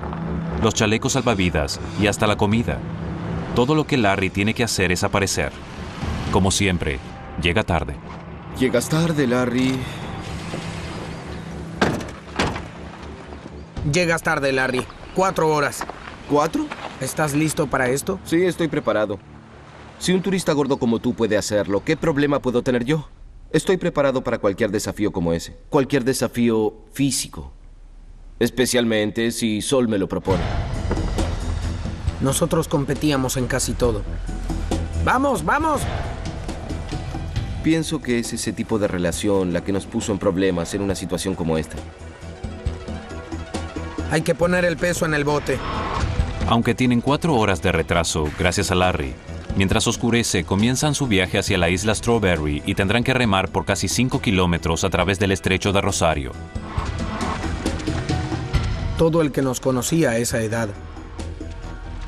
los chalecos salvavidas y hasta la comida. Todo lo que Larry tiene que hacer es aparecer. Como siempre, llega tarde. Llegas tarde, Larry. Llegas tarde, Larry. 4 horas. ¿4? ¿Estás listo para esto? Sí, estoy preparado. Si un turista gordo como tú puede hacerlo, ¿qué problema puedo tener yo? Estoy preparado para cualquier desafío como ese. Cualquier desafío físico. Especialmente si Sol me lo propone. Nosotros competíamos en casi todo. ¡Vamos, vamos! Pienso que es ese tipo de relación la que nos puso en problemas en una situación como esta. Hay que poner el peso en el bote. Aunque tienen 4 horas de retraso, gracias a Larry, mientras oscurece, comienzan su viaje hacia la isla Strawberry y tendrán que remar por casi 5 kilómetros a través del estrecho de Rosario. Todo el que nos conocía a esa edad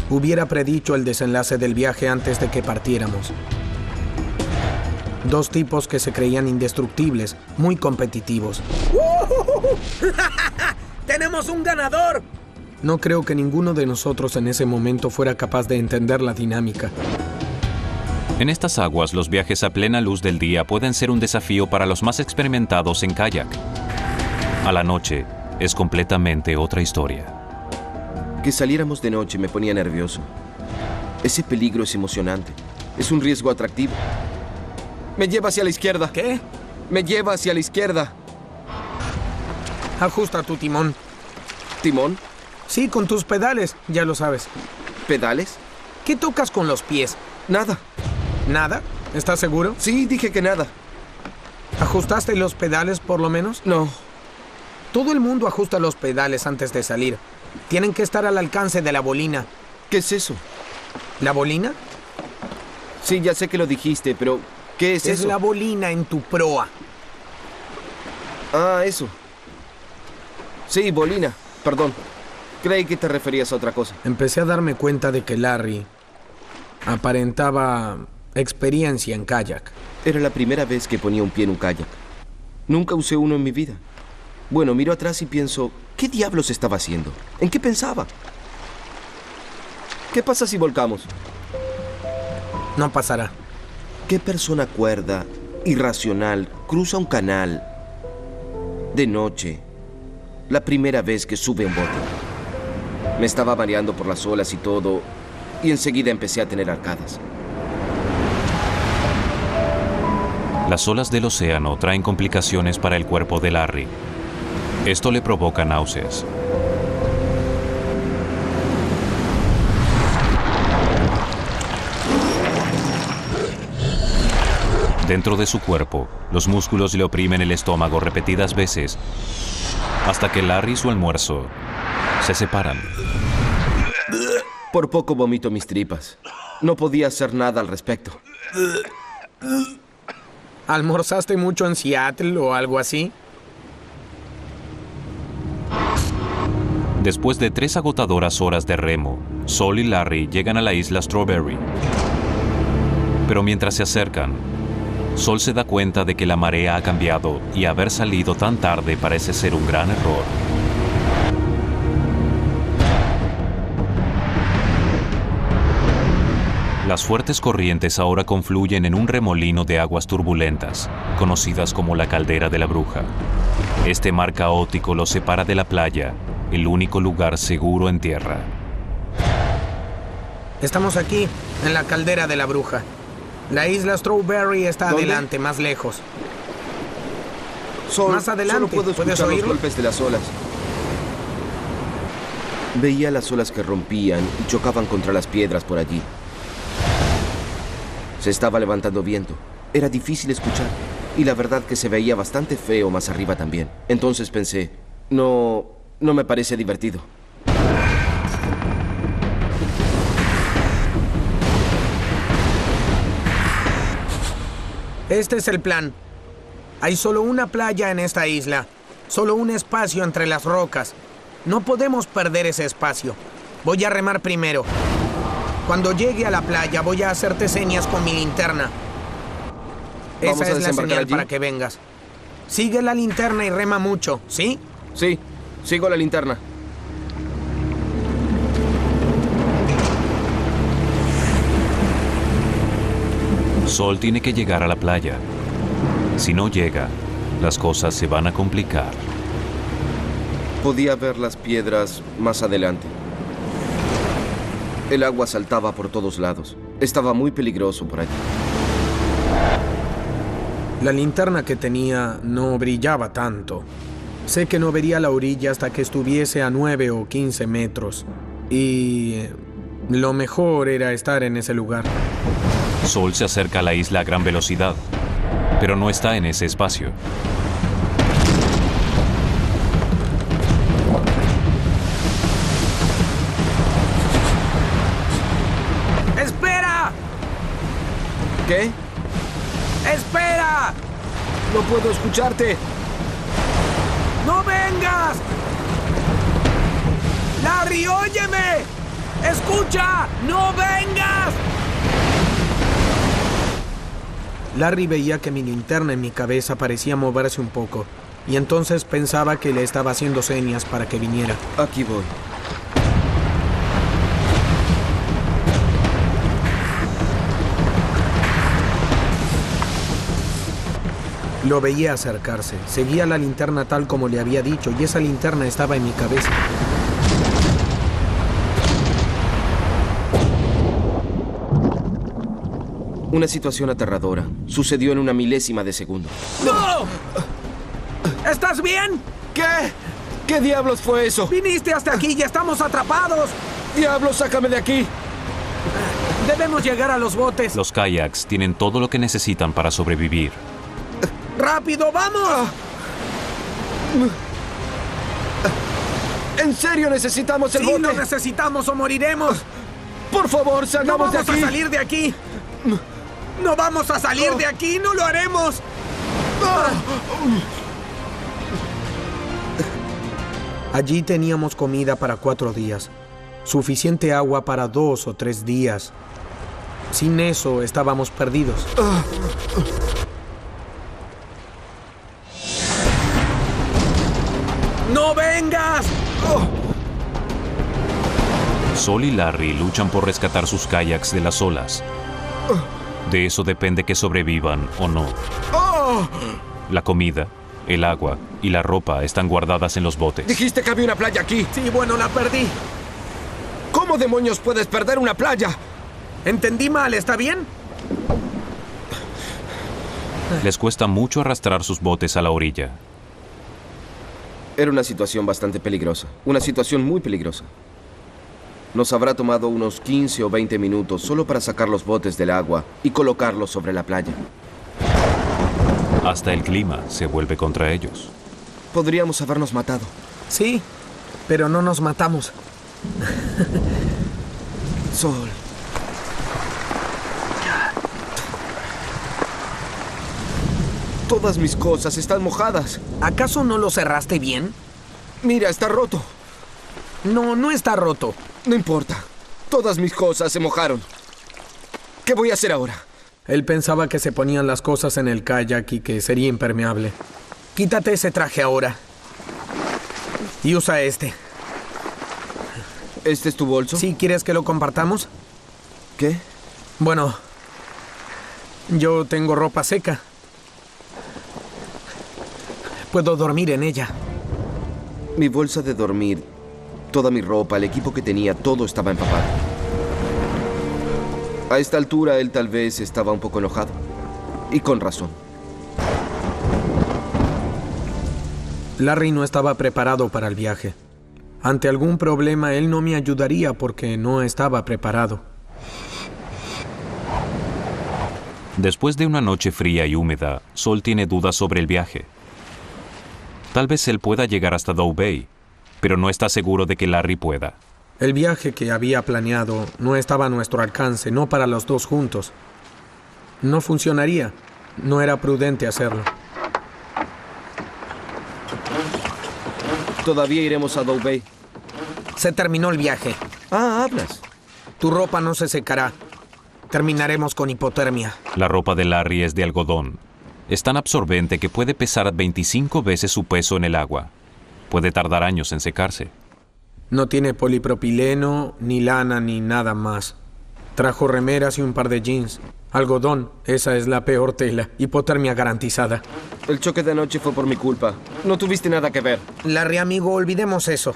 hubiera predicho el desenlace del viaje antes de que partiéramos. 2 tipos que se creían indestructibles, muy competitivos. ¡Tenemos un ganador! No creo que ninguno de nosotros en ese momento fuera capaz de entender la dinámica. En estas aguas, los viajes a plena luz del día pueden ser un desafío para los más experimentados en kayak. A la noche, es completamente otra historia. Que saliéramos de noche me ponía nervioso. Ese peligro es emocionante. Es un riesgo atractivo. Me lleva hacia la izquierda. ¿Qué? Me lleva hacia la izquierda. Ajusta tu timón. ¿Timón? Sí, con tus pedales, ya lo sabes. ¿Pedales? ¿Qué tocas con los pies? Nada. ¿Nada? ¿Estás seguro? Sí, dije que nada. ¿Ajustaste los pedales por lo menos? No. Todo el mundo ajusta los pedales antes de salir. Tienen que estar al alcance de la bolina. ¿Qué es eso? ¿La bolina? Sí, ya sé que lo dijiste, pero ¿qué es eso? Es la bolina en tu proa. Ah, eso. Sí, bolina. Perdón. Creí que te referías a otra cosa. Empecé a darme cuenta de que Larry aparentaba experiencia en kayak. Era la primera vez que ponía un pie en un kayak. Nunca usé uno en mi vida. Bueno, miro atrás y pienso, ¿qué diablos estaba haciendo? ¿En qué pensaba? ¿Qué pasa si volcamos? No pasará. ¿Qué persona cuerda, irracional, cruza un canal de noche la primera vez que sube un bote? Me estaba mareando por las olas y todo, y enseguida empecé a tener arcadas. Las olas del océano traen complicaciones para el cuerpo de Larry. Esto le provoca náuseas. Dentro de su cuerpo, los músculos le oprimen el estómago repetidas veces, hasta que Larry y su almuerzo se separan. Por poco vomito mis tripas. No podía hacer nada al respecto. ¿Almorzaste mucho en Seattle o algo así? Después de 3 agotadoras horas de remo, Sol y Larry llegan a la isla Strawberry. Pero mientras se acercan, Sol se da cuenta de que la marea ha cambiado y haber salido tan tarde parece ser un gran error. Las fuertes corrientes ahora confluyen en un remolino de aguas turbulentas, conocidas como la Caldera de la Bruja. Este mar caótico los separa de la playa, el único lugar seguro en tierra. Estamos aquí, en la Caldera de la Bruja. La isla Strawberry está ¿Dónde? adelante, más lejos. Sol, Más adelante, solo puedo ¿puedes escuchar los oírlo? golpes de las olas. Veía las olas que rompían y chocaban contra las piedras por allí. Se estaba levantando viento. Era difícil escuchar. Y la verdad que se veía bastante feo más arriba también. Entonces pensé, no me parece divertido. Este es el plan. Hay solo una playa en esta isla. Solo un espacio entre las rocas. No podemos perder ese espacio. Voy a remar primero. Cuando llegue a la playa voy a hacerte señas con mi linterna. Esa es la señal para que vengas. Sigue la linterna y rema mucho, ¿sí? Sí, sigo la linterna. Sol tiene que llegar a la playa. Si no llega, las cosas se van a complicar. Podía ver las piedras más adelante. El agua saltaba por todos lados. Estaba muy peligroso por allí. La linterna que tenía no brillaba tanto. Sé que no vería la orilla hasta que estuviese a 9 o 15 metros. Y lo mejor era estar en ese lugar. Sol se acerca a la isla a gran velocidad, pero no está en ese espacio. ¡Espera! ¿Qué? ¡Espera! No puedo escucharte. ¡No vengas! ¡Larry, óyeme! ¡Escucha! ¡No vengas! Larry veía que mi linterna en mi cabeza parecía moverse un poco, y entonces pensaba que le estaba haciendo señas para que viniera. Aquí voy. Lo veía acercarse. Seguía la linterna tal como le había dicho, y esa linterna estaba en mi cabeza. Una situación aterradora. Sucedió en una milésima de segundo. ¡No! ¿Estás bien? ¿Qué? ¿Qué diablos fue eso? Viniste hasta aquí y estamos atrapados. ¡Diablos, sácame de aquí! Debemos llegar a los botes. Los kayaks tienen todo lo que necesitan para sobrevivir. ¡Rápido, vamos! ¿En serio necesitamos el bote? Sí, lo necesitamos o moriremos. Por favor, salgamos de aquí. No vamos a salir de aquí. No vamos a salir de aquí, no lo haremos. Allí teníamos comida para 4 días. Suficiente agua para 2 o 3 días. Sin eso, estábamos perdidos. ¡No vengas! Sol y Larry luchan por rescatar sus kayaks de las olas. De eso depende que sobrevivan o no. La comida, el agua y la ropa están guardadas en los botes. Dijiste que había una playa aquí. Sí, bueno, la perdí. ¿Cómo demonios puedes perder una playa? Entendí mal, ¿está bien? Les cuesta mucho arrastrar sus botes a la orilla. Era una situación bastante peligrosa. Una situación muy peligrosa. Nos habrá tomado unos 15 o 20 minutos solo para sacar los botes del agua y colocarlos sobre la playa. Hasta el clima se vuelve contra ellos. Podríamos habernos matado. Sí, pero no nos matamos. Sol. Todas mis cosas están mojadas. ¿Acaso no lo cerraste bien? Mira, está roto. No, no está roto. No importa. Todas mis cosas se mojaron. ¿Qué voy a hacer ahora? Él pensaba que se ponían las cosas en el kayak y que sería impermeable. Quítate ese traje ahora. Y usa este. ¿Este es tu bolso? ¿Sí quieres que lo compartamos? ¿Qué? Bueno, yo tengo ropa seca. Puedo dormir en ella. Mi bolsa de dormir, toda mi ropa, el equipo que tenía, todo estaba empapado. A esta altura él tal vez estaba un poco enojado. Y con razón. Larry no estaba preparado para el viaje. Ante algún problema, él no me ayudaría porque no estaba preparado. Después de una noche fría y húmeda, Sol tiene dudas sobre el viaje. Tal vez él pueda llegar hasta Doe Bay, pero no está seguro de que Larry pueda. El viaje que había planeado no estaba a nuestro alcance, no para los dos juntos. No funcionaría. No era prudente hacerlo. Todavía iremos a Doe Bay. Se terminó el viaje. Ah, hablas. Tu ropa no se secará. Terminaremos con hipotermia. La ropa de Larry es de algodón. Es tan absorbente que puede pesar 25 veces su peso en el agua. Puede tardar años en secarse. No tiene polipropileno, ni lana, ni nada más. Trajo remeras y un par de jeans. Algodón, esa es la peor tela. Hipotermia garantizada. El choque de anoche fue por mi culpa. No tuviste nada que ver. Larry, amigo, olvidemos eso.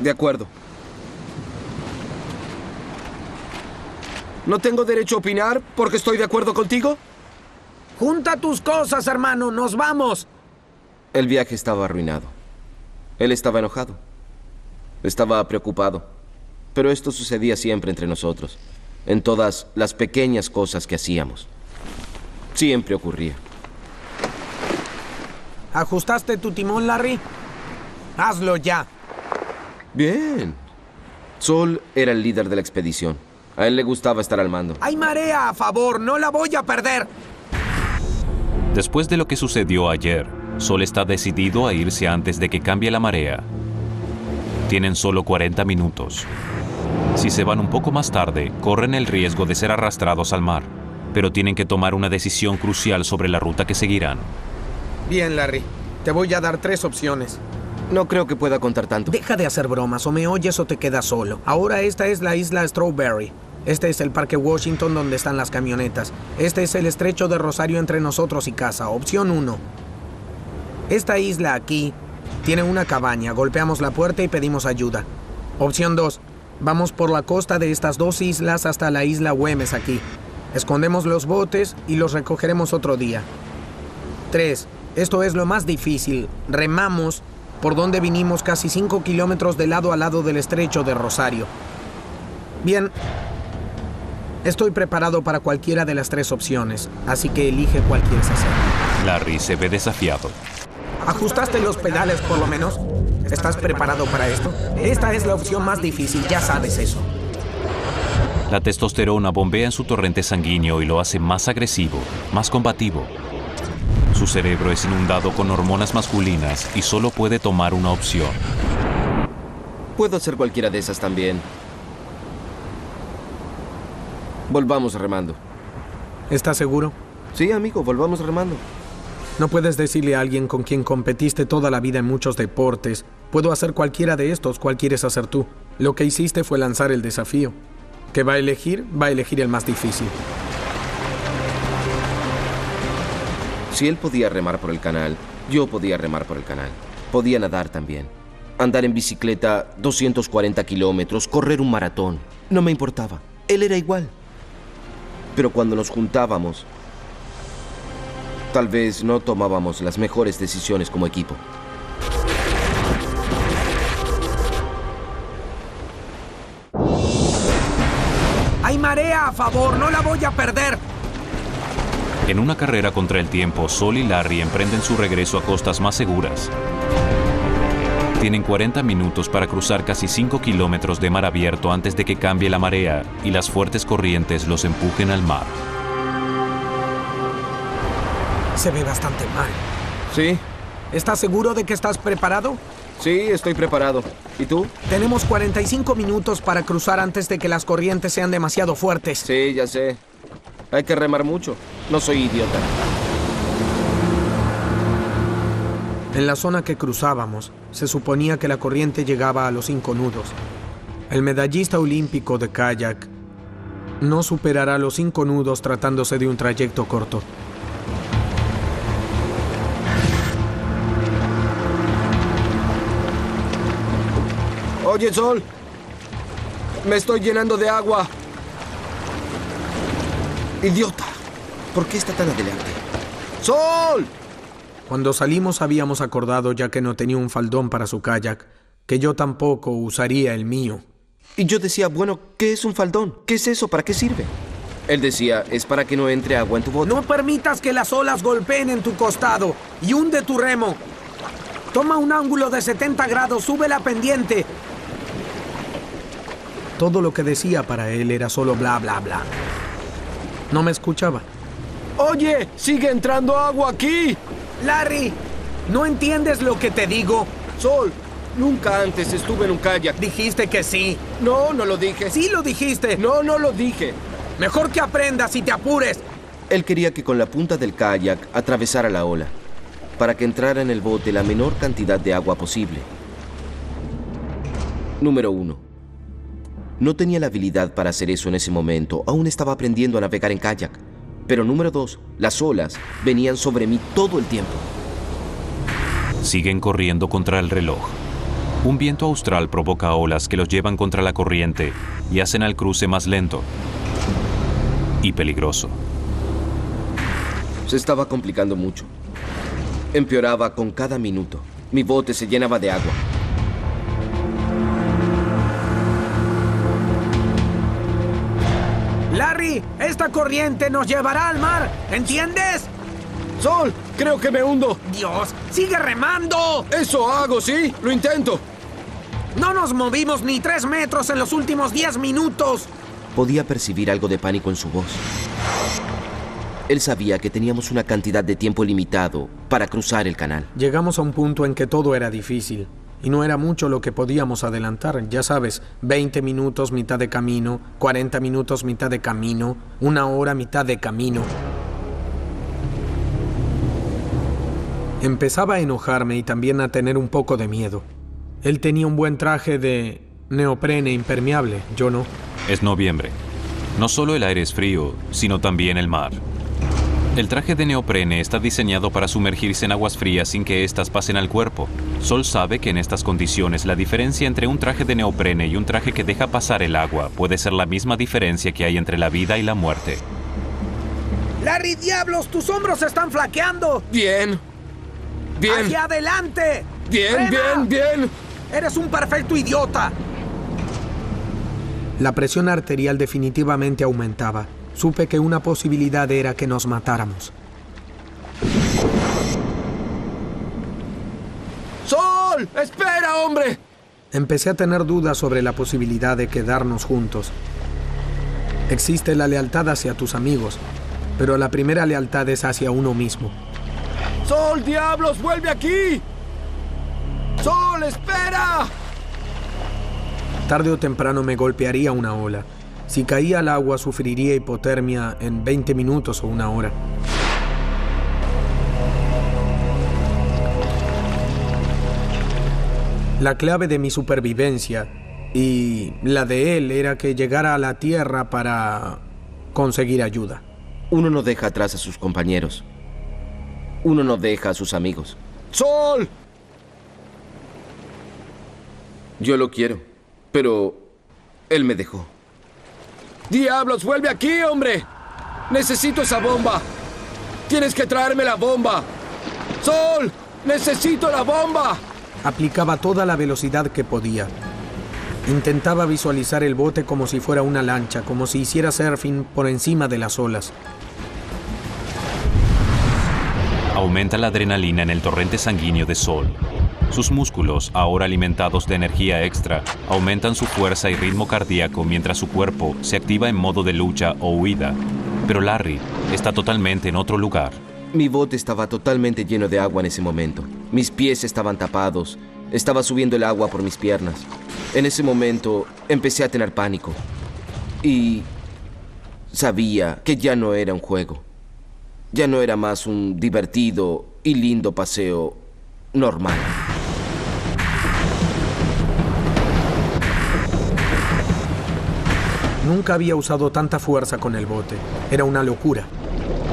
De acuerdo. ¿No tengo derecho a opinar porque estoy de acuerdo contigo? Junta tus cosas, hermano. ¡Nos vamos! El viaje estaba arruinado. Él estaba enojado. Estaba preocupado. Pero esto sucedía siempre entre nosotros. En todas las pequeñas cosas que hacíamos. Siempre ocurría. ¿Ajustaste tu timón, Larry? Hazlo ya. Bien. Sol era el líder de la expedición. A él le gustaba estar al mando. ¡Hay marea a favor! ¡No la voy a perder! Después de lo que sucedió ayer, Sol está decidido a irse antes de que cambie la marea. Tienen solo 40 minutos. Si se van un poco más tarde, corren el riesgo de ser arrastrados al mar, pero tienen que tomar una decisión crucial sobre la ruta que seguirán. Bien, Larry. Te voy a dar 3 opciones. No creo que pueda contar tanto. Deja de hacer bromas, o me oyes o te quedas solo. Ahora esta es la isla Strawberry. Este es el Parque Washington donde están las camionetas. Este es el estrecho de Rosario entre nosotros y casa. Opción 1. Esta isla aquí tiene una cabaña. Golpeamos la puerta y pedimos ayuda. Opción 2. Vamos por la costa de estas 2 islas hasta la isla Güemes aquí. Escondemos los botes y los recogeremos otro día. 3. Esto es lo más difícil. Remamos por donde vinimos casi 5 kilómetros de lado a lado del estrecho de Rosario. Bien. Estoy preparado para cualquiera de las 3 opciones, así que elige cuál quieres hacer. Larry se ve desafiado. ¿Ajustaste los pedales por lo menos? ¿Estás preparado para esto? Esta es la opción más difícil, ya sabes eso. La testosterona bombea en su torrente sanguíneo y lo hace más agresivo, más combativo. Su cerebro es inundado con hormonas masculinas y solo puede tomar una opción. Puedo hacer cualquiera de esas también. Volvamos remando. ¿Estás seguro? Sí, amigo, volvamos remando. No puedes decirle a alguien con quien competiste toda la vida en muchos deportes: puedo hacer cualquiera de estos, ¿cuál quieres hacer tú? Lo que hiciste fue lanzar el desafío. ¿Qué va a elegir? Va a elegir el más difícil. Si él podía remar por el canal, yo podía remar por el canal. Podía nadar también. Andar en bicicleta 240 kilómetros, correr un maratón. No me importaba. Él era igual. Pero cuando nos juntábamos, tal vez no tomábamos las mejores decisiones como equipo. ¡Hay marea a favor! ¡No la voy a perder! En una carrera contra el tiempo, Sol y Larry emprenden su regreso a costas más seguras. Tienen 40 minutos para cruzar casi 5 kilómetros de mar abierto antes de que cambie la marea y las fuertes corrientes los empujen al mar. Se ve bastante mal. Sí, ¿Estás seguro de que estás preparado? sí, estoy preparado. ¿Y tú? Tenemos 45 minutos para cruzar antes de que las corrientes sean demasiado fuertes. Sí, ya sé. Hay que remar mucho. No soy idiota. En la zona que cruzábamos, se suponía que la corriente llegaba a los 5 nudos. El medallista olímpico de kayak no superará los 5 nudos tratándose de un trayecto corto. Oye, Sol. Me estoy llenando de agua. Idiota. ¿Por qué está tan adelante? ¡Sol! Cuando salimos habíamos acordado, ya que no tenía un faldón para su kayak, que yo tampoco usaría el mío. Y yo decía, bueno, ¿qué es un faldón? ¿Qué es eso? ¿Para qué sirve? Él decía, es para que no entre agua en tu bote. No permitas que las olas golpeen en tu costado y hunde tu remo. Toma un ángulo de 70 grados, sube la pendiente. Todo lo que decía para él era solo bla, bla, bla. No me escuchaba. Oye, sigue entrando agua aquí. Larry, ¿no entiendes lo que te digo? Sol, nunca antes estuve en un kayak. Dijiste que sí. No, no lo dije. Sí lo dijiste. No, no lo dije. Mejor que aprendas y te apures. Él quería que con la punta del kayak atravesara la ola, para que entrara en el bote la menor cantidad de agua posible. Número 1. No tenía la habilidad para hacer eso en ese momento. Aún estaba aprendiendo a navegar en kayak. Pero número 2, las olas venían sobre mí todo el tiempo. Siguen corriendo contra el reloj. Un viento austral provoca olas que los llevan contra la corriente y hacen al cruce más lento y peligroso. Se estaba complicando mucho. Empeoraba con cada minuto. Mi bote se llenaba de agua. Larry, esta corriente nos llevará al mar, ¿entiendes? Sol, creo que me hundo. Dios, sigue remando. Eso hago, ¿sí? Lo intento. No nos movimos ni 3 metros en los últimos 10 minutos. Podía percibir algo de pánico en su voz. Él sabía que teníamos una cantidad de tiempo limitado para cruzar el canal. Llegamos a un punto en que todo era difícil. Y no era mucho lo que podíamos adelantar. Ya sabes, 20 minutos, mitad de camino, 40 minutos, mitad de camino, 1 hora, mitad de camino. Empezaba a enojarme y también a tener un poco de miedo. Él tenía un buen traje de neoprene impermeable, yo no. Es noviembre. No solo el aire es frío, sino también el mar. El traje de neoprene está diseñado para sumergirse en aguas frías sin que éstas pasen al cuerpo. Sol sabe que en estas condiciones la diferencia entre un traje de neoprene y un traje que deja pasar el agua puede ser la misma diferencia que hay entre la vida y la muerte. ¡Larry, diablos! ¡Tus hombros están flaqueando! Bien. Bien. ¡Hacia adelante! Bien, ¡Frena! bien, bien. ¡Eres un perfecto idiota! La presión arterial definitivamente aumentaba. Supe que una posibilidad era que nos matáramos. ¡Sol! ¡Espera, hombre! Empecé a tener dudas sobre la posibilidad de quedarnos juntos. Existe la lealtad hacia tus amigos, pero la primera lealtad es hacia uno mismo. ¡Sol, diablos! ¡Vuelve aquí! ¡Sol, espera! Tarde o temprano me golpearía una ola. Si caía al agua, sufriría hipotermia en 20 minutos o 1 hora. La clave de mi supervivencia y la de él era que llegara a la tierra para conseguir ayuda. Uno no deja atrás a sus compañeros. Uno no deja a sus amigos. ¡Sol! Yo lo quiero, pero él me dejó. ¡Diablos, vuelve aquí, hombre! ¡Necesito esa bomba! ¡Tienes que traerme la bomba! ¡Sol! ¡Necesito la bomba! Aplicaba toda la velocidad que podía. Intentaba visualizar el bote como si fuera una lancha, como si hiciera surfing por encima de las olas. Aumenta la adrenalina en el torrente sanguíneo de Sol. Sus músculos, ahora alimentados de energía extra, aumentan su fuerza y ritmo cardíaco mientras su cuerpo se activa en modo de lucha o huida. Pero Larry está totalmente en otro lugar. Mi bote estaba totalmente lleno de agua en ese momento. Mis pies estaban tapados. Estaba subiendo el agua por mis piernas. En ese momento empecé a tener pánico. Y sabía que ya no era un juego. Ya no era más un divertido y lindo paseo normal. Nunca había usado tanta fuerza con el bote. Era una locura.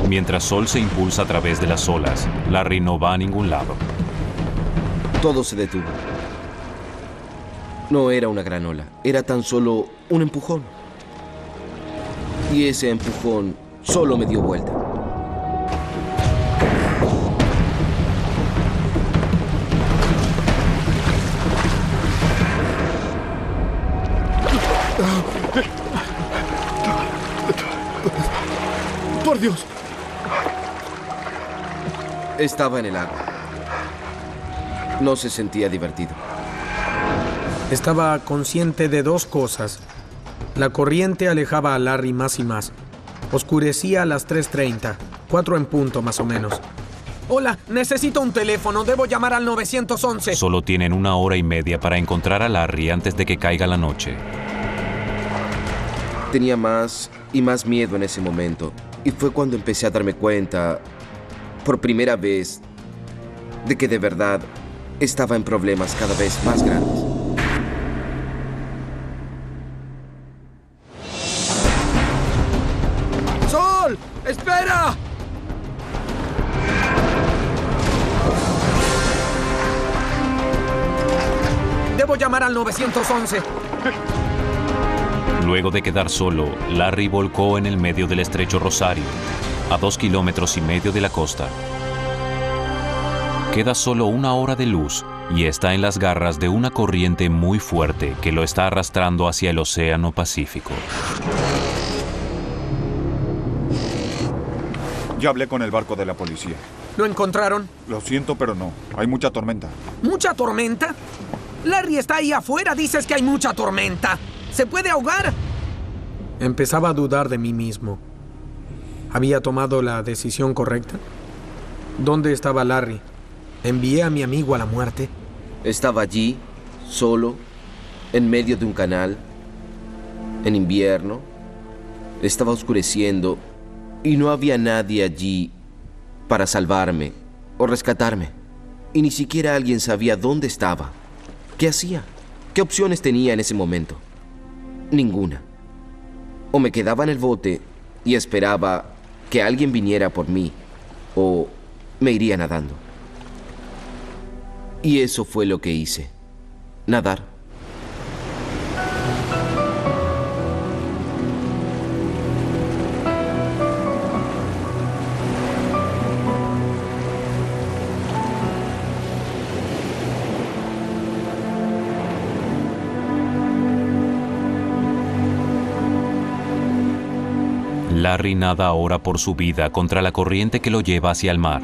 Mientras Sol se impulsa a través de las olas, Larry no va a ningún lado. Todo se detuvo. No era una gran ola, era tan solo un empujón. Y ese empujón solo me dio vuelta. por Dios! Estaba en el agua. No se sentía divertido. Estaba consciente de dos cosas. La corriente alejaba a Larry más y más. Oscurecía a las 3:30, 4 en punto más o menos. Hola, necesito un teléfono. Debo llamar al 911. Solo tienen 1 hora y media para encontrar a Larry antes de que caiga la noche. Tenía más y más miedo en ese momento. Y fue cuando empecé a darme cuenta, por primera vez, de que de verdad estaba en problemas cada vez más grandes. ¡Sol! ¡Espera! Debo llamar al 911. Luego de quedar solo, Larry volcó en el medio del estrecho Rosario, a 2,5 kilómetros de la costa. Queda solo 1 hora de luz y está en las garras de una corriente muy fuerte que lo está arrastrando hacia el Océano Pacífico. Ya hablé con el barco de la policía. ¿Lo encontraron? Lo siento, pero no. Hay mucha tormenta. ¿Mucha tormenta? Larry está ahí afuera. Dices que hay mucha tormenta. ¿Se puede ahogar? Empezaba a dudar de mí mismo. ¿Había tomado la decisión correcta? ¿Dónde estaba Larry? ¿Envié a mi amigo a la muerte? Estaba allí, solo, en medio de un canal, en invierno. Estaba oscureciendo y no había nadie allí para salvarme o rescatarme. Y ni siquiera alguien sabía dónde estaba. ¿Qué hacía? ¿Qué opciones tenía en ese momento? Ninguna. O me quedaba en el bote y esperaba que alguien viniera por mí, o me iría nadando. Y eso fue lo que hice. Nadar. Larry nada ahora por su vida contra la corriente que lo lleva hacia el mar.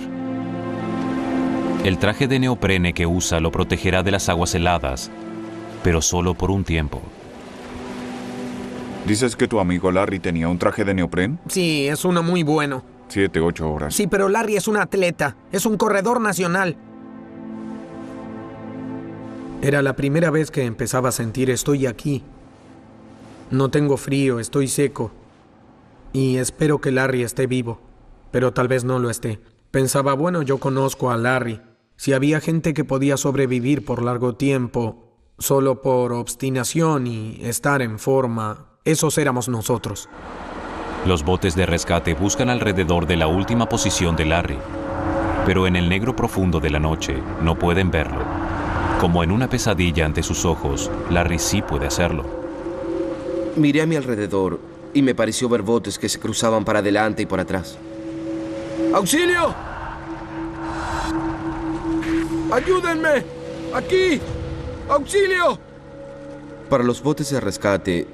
El traje de neoprene que usa lo protegerá de las aguas heladas, pero solo por un tiempo. ¿Dices que tu amigo Larry tenía un traje de neopren? Sí, es uno muy bueno. 7, 8 horas. Sí, pero Larry es un atleta. Es un corredor nacional. Era la primera vez que empezaba a sentir estoy aquí. No tengo frío, estoy seco. Y espero que Larry esté vivo, pero tal vez no lo esté. Pensaba, bueno, yo conozco a Larry. Si había gente que podía sobrevivir por largo tiempo, solo por obstinación y estar en forma, esos éramos nosotros. Los botes de rescate buscan alrededor de la última posición de Larry, pero en el negro profundo de la noche no pueden verlo. Como en una pesadilla ante sus ojos, Larry sí puede hacerlo. Miré a mi alrededor y me pareció ver botes que se cruzaban para adelante y por atrás. ¡Auxilio! ¡Ayúdenme! ¡Aquí! ¡Auxilio! Para los botes de rescate,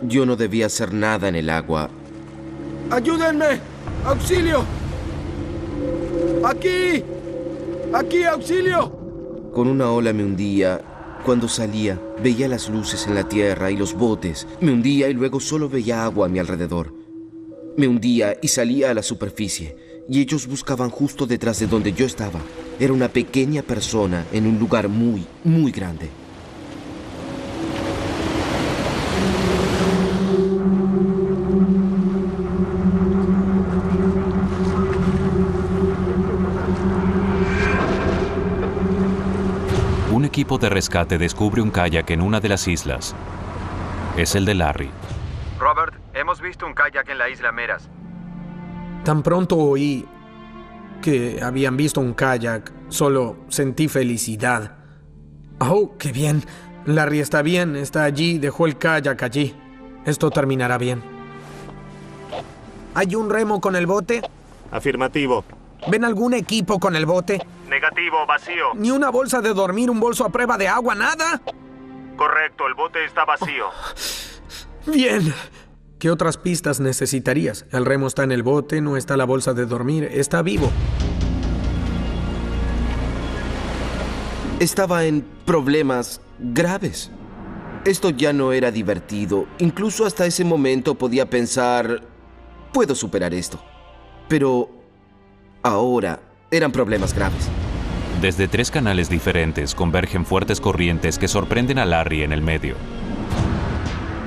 yo no debía hacer nada en el agua. ¡Ayúdenme! ¡Auxilio! ¡Aquí! ¡Aquí, auxilio! Con una ola me hundía. Cuando salía, veía las luces en la tierra y los botes. Me hundía y luego solo veía agua a mi alrededor. Me hundía y salía a la superficie. Y ellos buscaban justo detrás de donde yo estaba. Era una pequeña persona en un lugar muy, muy grande. Un equipo de rescate descubre un kayak en una de las islas. Es el de Larry. Robert, hemos visto un kayak en la isla Meras. Tan pronto oí que habían visto un kayak, solo sentí felicidad. ¡Oh, qué bien! Larry está bien, está allí, dejó el kayak allí. Esto terminará bien. ¿Hay un remo con el bote? Afirmativo. ¿Ven algún equipo con el bote? Negativo, vacío. ¿Ni una bolsa de dormir, un bolso a prueba de agua, nada? Correcto, el bote está vacío. Bien. ¿Qué otras pistas necesitarías? El remo está en el bote, no está la bolsa de dormir, está vivo. Estaba en problemas graves. Esto ya no era divertido. Incluso hasta ese momento podía pensar, puedo superar esto. Pero ahora eran problemas graves. Desde 3 canales diferentes convergen fuertes corrientes que sorprenden a Larry en el medio.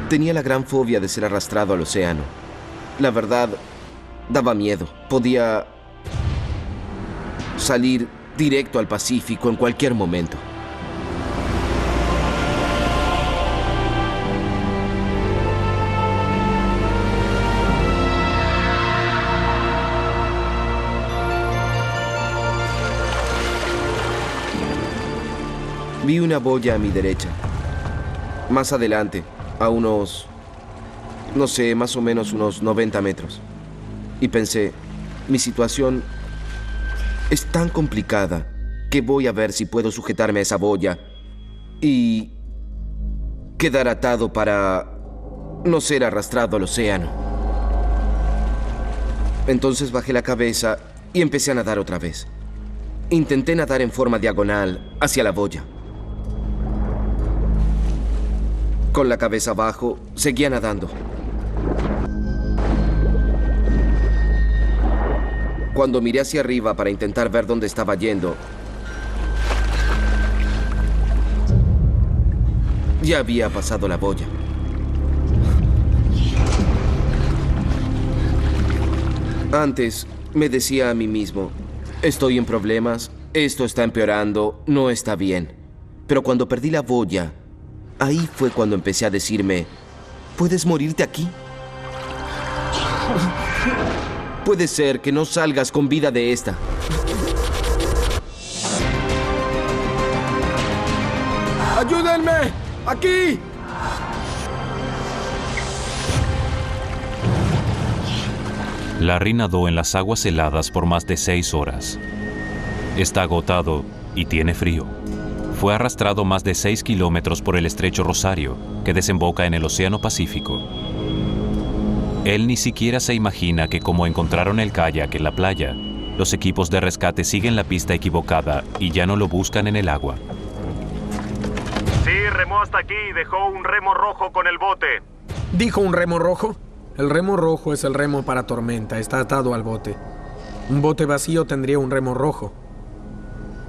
Tenía la gran fobia de ser arrastrado al océano. La verdad, daba miedo. Podía salir directo al Pacífico en cualquier momento. Vi una boya a mi derecha. Más adelante, a unos, no sé, más o menos unos 90 metros. Y pensé, mi situación es tan complicada que voy a ver si puedo sujetarme a esa boya y quedar atado para no ser arrastrado al océano. Entonces bajé la cabeza y empecé a nadar otra vez. Intenté nadar en forma diagonal hacia la boya. Con la cabeza abajo, seguía nadando. Cuando miré hacia arriba para intentar ver dónde estaba yendo, ya había pasado la boya. Antes me decía a mí mismo, estoy en problemas, esto está empeorando, no está bien. Pero cuando perdí la boya, ahí fue cuando empecé a decirme, ¿puedes morirte aquí? Puede ser que no salgas con vida de esta. ¡Ayúdenme! ¡Aquí! Larry nadó en las aguas heladas por más de 6 horas. Está agotado y tiene frío. Fue arrastrado más de 6 kilómetros por el estrecho Rosario, que desemboca en el Océano Pacífico. Él ni siquiera se imagina que como encontraron el kayak en la playa, los equipos de rescate siguen la pista equivocada y ya no lo buscan en el agua. Sí, remó hasta aquí y dejó un remo rojo con el bote. ¿Dijo un remo rojo? El remo rojo es el remo para tormenta, está atado al bote. Un bote vacío tendría un remo rojo.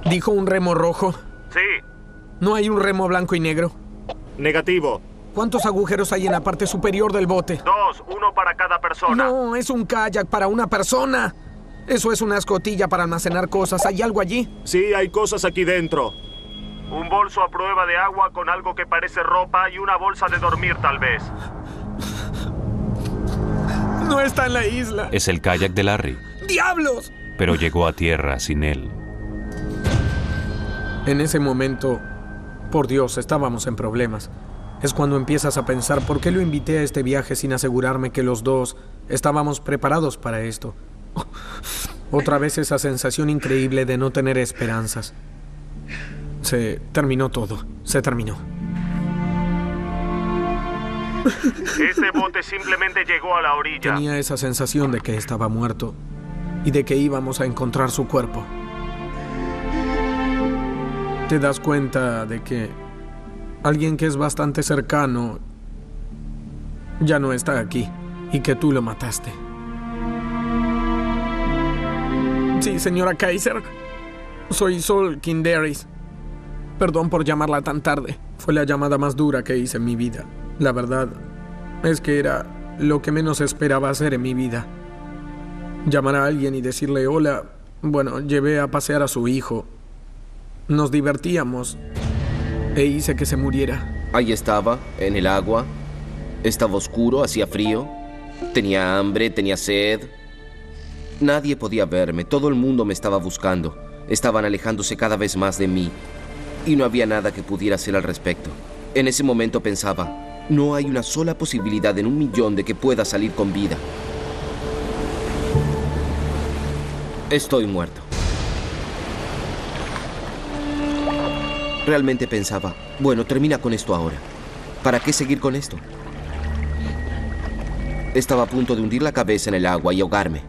¿Dijo un remo rojo? Sí. ¿No hay un remo blanco y negro? Negativo. ¿Cuántos agujeros hay en la parte superior del bote? 2, uno para cada persona. No, es un kayak para una persona. Eso es una escotilla para almacenar cosas. ¿Hay algo allí? Sí, hay cosas aquí dentro. Un bolso a prueba de agua con algo que parece ropa y una bolsa de dormir, tal vez. No está en la isla. Es el kayak de Larry. ¡Diablos! Pero llegó a tierra sin él. En ese momento, por Dios, estábamos en problemas. Es cuando empiezas a pensar por qué lo invité a este viaje sin asegurarme que los dos estábamos preparados para esto. Otra vez esa sensación increíble de no tener esperanzas. Se terminó todo. Se terminó. Ese bote simplemente llegó a la orilla. Tenía esa sensación de que estaba muerto y de que íbamos a encontrar su cuerpo. Te das cuenta de que alguien que es bastante cercano ya no está aquí y que tú lo mataste. Sí, señora Kaiser. Soy Sol Kinderis. Perdón por llamarla tan tarde. Fue la llamada más dura que hice en mi vida. La verdad es que era lo que menos esperaba hacer en mi vida. Llamar a alguien y decirle hola. Bueno, llevé a pasear a su hijo. Nos divertíamos e hice que se muriera. Ahí estaba, en el agua. Estaba oscuro, hacía frío. Tenía hambre, tenía sed. Nadie podía verme, todo el mundo me estaba buscando. Estaban alejándose cada vez más de mí. Y no había nada que pudiera hacer al respecto. En ese momento pensaba, no hay una sola posibilidad en 1.000.000 de que pueda salir con vida. Estoy muerto. Realmente pensaba, bueno, termina con esto ahora. ¿Para qué seguir con esto? Estaba a punto de hundir la cabeza en el agua y ahogarme.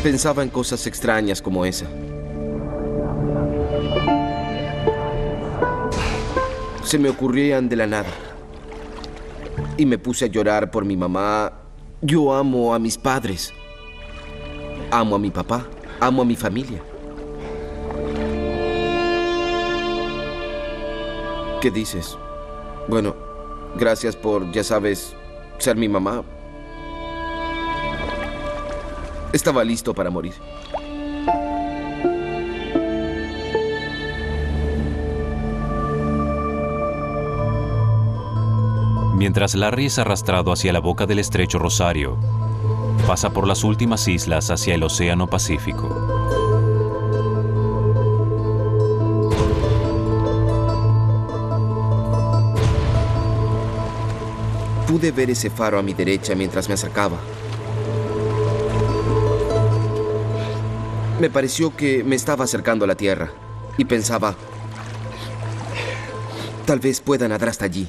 Pensaba en cosas extrañas como esa. Se me ocurrían de la nada. Y me puse a llorar por mi mamá. Yo amo a mis padres. Amo a mi papá. Amo a mi familia. ¿Qué dices? Bueno, gracias por, ya sabes, ser mi mamá. Estaba listo para morir. Mientras Larry es arrastrado hacia la boca del estrecho Rosario, pasa por las últimas islas hacia el Océano Pacífico. Pude ver ese faro a mi derecha mientras me acercaba. Me pareció que me estaba acercando a la tierra y pensaba, tal vez pueda nadar hasta allí.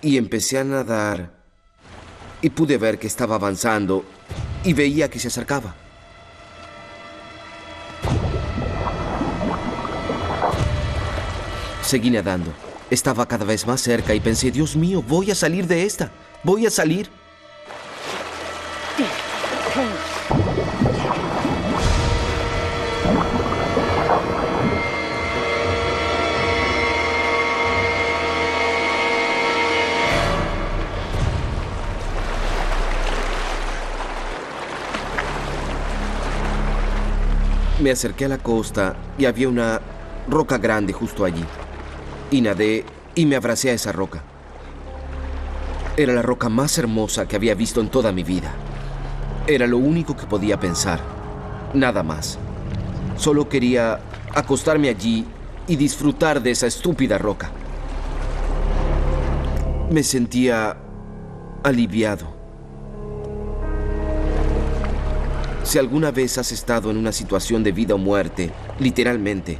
Y empecé a nadar y pude ver que estaba avanzando y veía que se acercaba. Seguí nadando. Estaba cada vez más cerca y pensé, Dios mío, voy a salir de esta. Voy a salir. Me acerqué a la costa y había una roca grande justo allí. Y nadé y me abracé a esa roca. Era la roca más hermosa que había visto en toda mi vida. Era lo único que podía pensar. Nada más. Solo quería acostarme allí y disfrutar de esa estúpida roca. Me sentía aliviado. Si alguna vez has estado en una situación de vida o muerte, literalmente,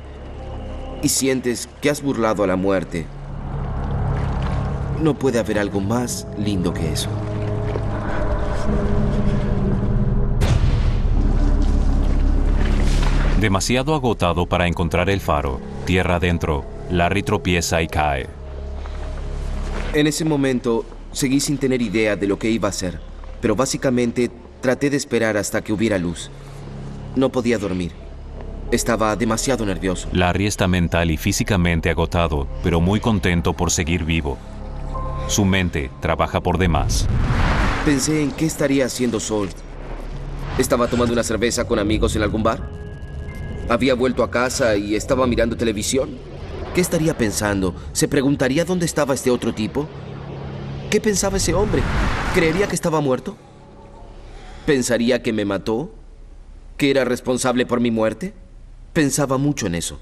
y sientes que has burlado a la muerte, no puede haber algo más lindo que eso. Demasiado agotado para encontrar el faro, tierra adentro, Larry tropieza y cae. En ese momento, seguí sin tener idea de lo que iba a hacer, pero básicamente traté de esperar hasta que hubiera luz. No podía dormir. Estaba demasiado nervioso. Larry está mental y físicamente agotado, pero muy contento por seguir vivo. Su mente trabaja por demás. Pensé en qué estaría haciendo Sol. ¿Estaba tomando una cerveza con amigos en algún bar? ¿Había vuelto a casa y estaba mirando televisión? ¿Qué estaría pensando? ¿Se preguntaría dónde estaba este otro tipo? ¿Qué pensaba ese hombre? ¿Creería que estaba muerto? ¿Pensaría que me mató? ¿Que era responsable por mi muerte? Pensaba mucho en eso.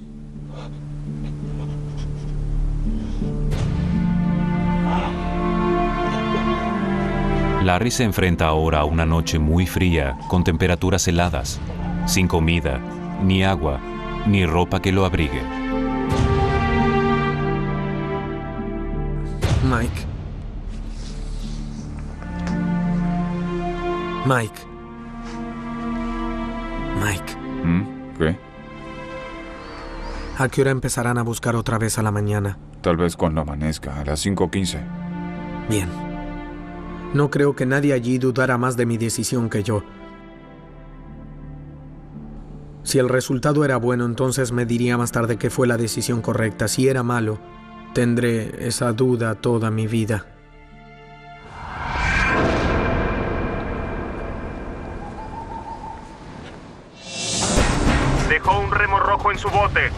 Larry se enfrenta ahora a una noche muy fría, con temperaturas heladas, sin comida, ni agua, ni ropa que lo abrigue. Mike. Mike. ¿Qué? ¿A qué hora empezarán a buscar otra vez a la mañana? Tal vez cuando amanezca, a las 5:15. Bien. No creo que nadie allí dudara más de mi decisión que yo. Si el resultado era bueno, entonces me diría más tarde que fue la decisión correcta. Si era malo, tendré esa duda toda mi vida. Dejó un remo rojo en su bote.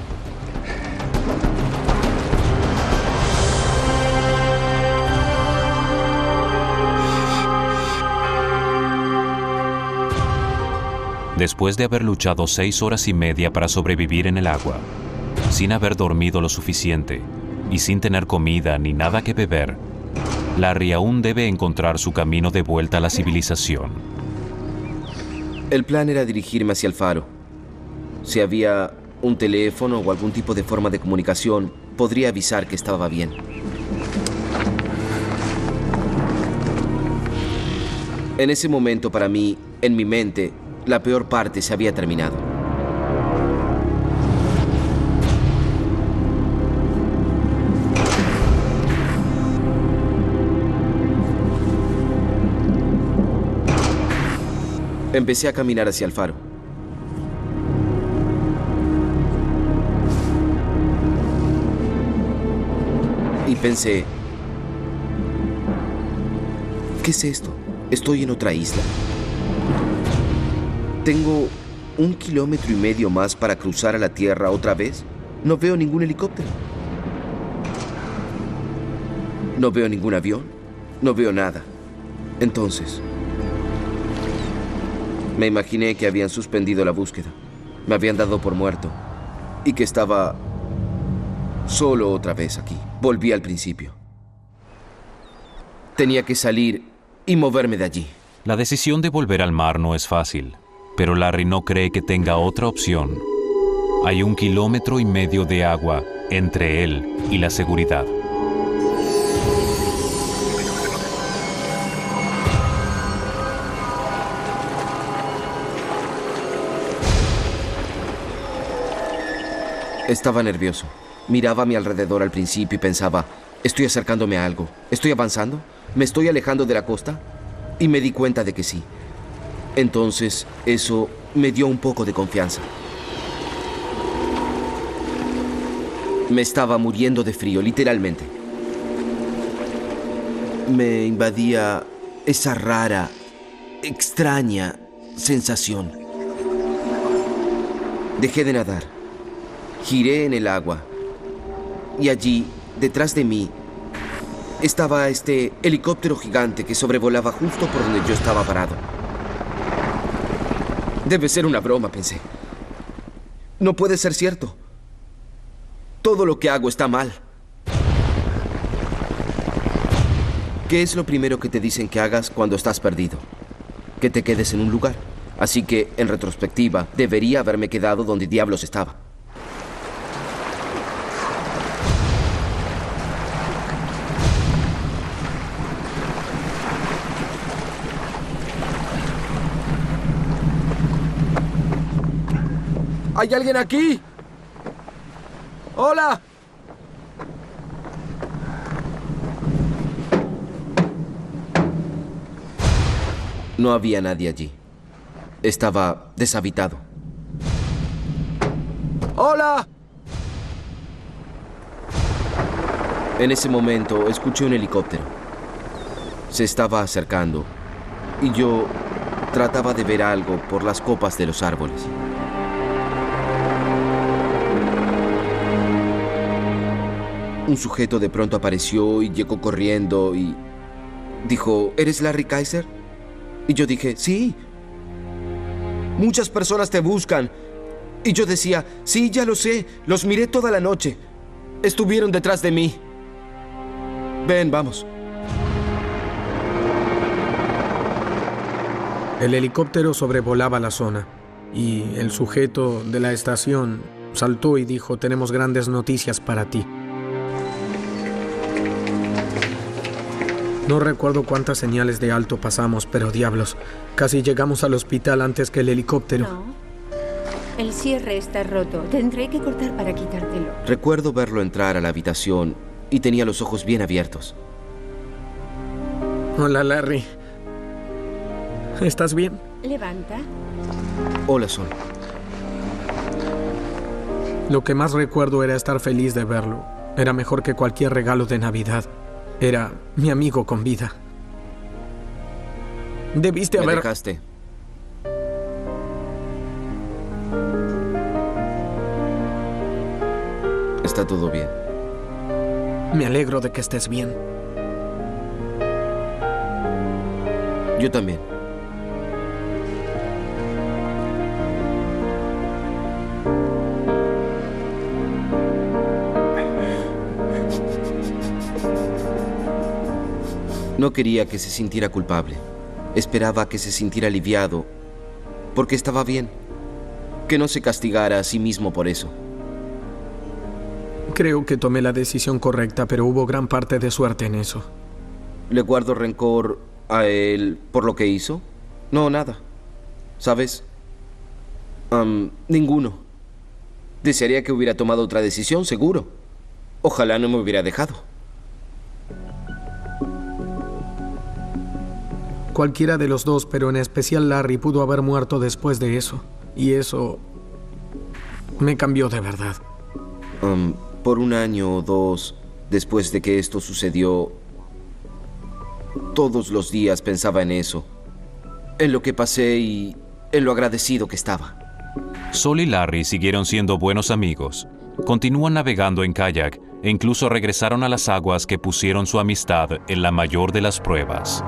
Después de haber luchado 6 horas y media para sobrevivir en el agua, sin haber dormido lo suficiente y sin tener comida ni nada que beber, Larry aún debe encontrar su camino de vuelta a la civilización. El plan era dirigirme hacia el faro. Si había un teléfono o algún tipo de forma de comunicación, podría avisar que estaba bien. En ese momento, para mí, en mi mente, la peor parte se había terminado. Empecé a caminar hacia el faro. Y pensé, ¿qué es esto? Estoy en otra isla. ¿Tengo 1,5 kilómetros más para cruzar a la Tierra otra vez? No veo ningún helicóptero. No veo ningún avión. No veo nada. Entonces, me imaginé que habían suspendido la búsqueda. Me habían dado por muerto. Y que estaba solo otra vez aquí. Volví al principio. Tenía que salir y moverme de allí. La decisión de volver al mar no es fácil, pero Larry no cree que tenga otra opción. Hay 1,5 kilómetros de agua entre él y la seguridad. Estaba nervioso. Miraba a mi alrededor al principio y pensaba, ¿estoy acercándome a algo? ¿Estoy avanzando? ¿Me estoy alejando de la costa? Y me di cuenta de que sí. Entonces, eso me dio un poco de confianza. Me estaba muriendo de frío, literalmente. Me invadía esa rara, extraña sensación. Dejé de nadar. Giré en el agua. Y allí, detrás de mí, estaba este helicóptero gigante que sobrevolaba justo por donde yo estaba parado. Debe ser una broma, pensé. No puede ser cierto. Todo lo que hago está mal. ¿Qué es lo primero que te dicen que hagas cuando estás perdido? Que te quedes en un lugar. Así que, en retrospectiva, debería haberme quedado donde diablos estaba. ¿Hay alguien aquí? ¡Hola! No había nadie allí. Estaba deshabitado. ¡Hola! En ese momento escuché un helicóptero. Se estaba acercando y yo trataba de ver algo por las copas de los árboles. Un sujeto de pronto apareció y llegó corriendo y dijo, ¿eres Larry Kaiser? Y yo dije, sí. Muchas personas te buscan. Y yo decía, sí, ya lo sé, los miré toda la noche. Estuvieron detrás de mí. Ven, vamos. El helicóptero sobrevolaba la zona y el sujeto de la estación saltó y dijo, tenemos grandes noticias para ti. No recuerdo cuántas señales de alto pasamos, pero diablos, casi llegamos al hospital antes que el helicóptero. No, el cierre está roto. Tendré que cortar para quitártelo. Recuerdo verlo entrar a la habitación y tenía los ojos bien abiertos. Hola, Larry. ¿Estás bien? Levanta. Hola, Sol. Lo que más recuerdo era estar feliz de verlo. Era mejor que cualquier regalo de Navidad. Era mi amigo con vida. Debiste haber... Me dejaste. Está todo bien. Me alegro de que estés bien. Yo también. No quería que se sintiera culpable. Esperaba que se sintiera aliviado, porque estaba bien. que no se castigara a sí mismo por eso. Creo que tomé la decisión correcta, pero hubo gran parte de suerte en eso. ¿Le guardo rencor a él por lo que hizo? No, nada. ¿Sabes? Ninguno. Desearía que hubiera tomado otra decisión, seguro. Ojalá no me hubiera dejado. Cualquiera de los dos, pero en especial Larry, pudo haber muerto después de eso. Y eso me cambió de verdad. Por un año o dos después de que esto sucedió, todos los días pensaba en eso, en lo que pasé y en lo agradecido que estaba. Sol y Larry siguieron siendo buenos amigos. Continúan navegando en kayak e incluso regresaron a las aguas que pusieron su amistad en la mayor de las pruebas.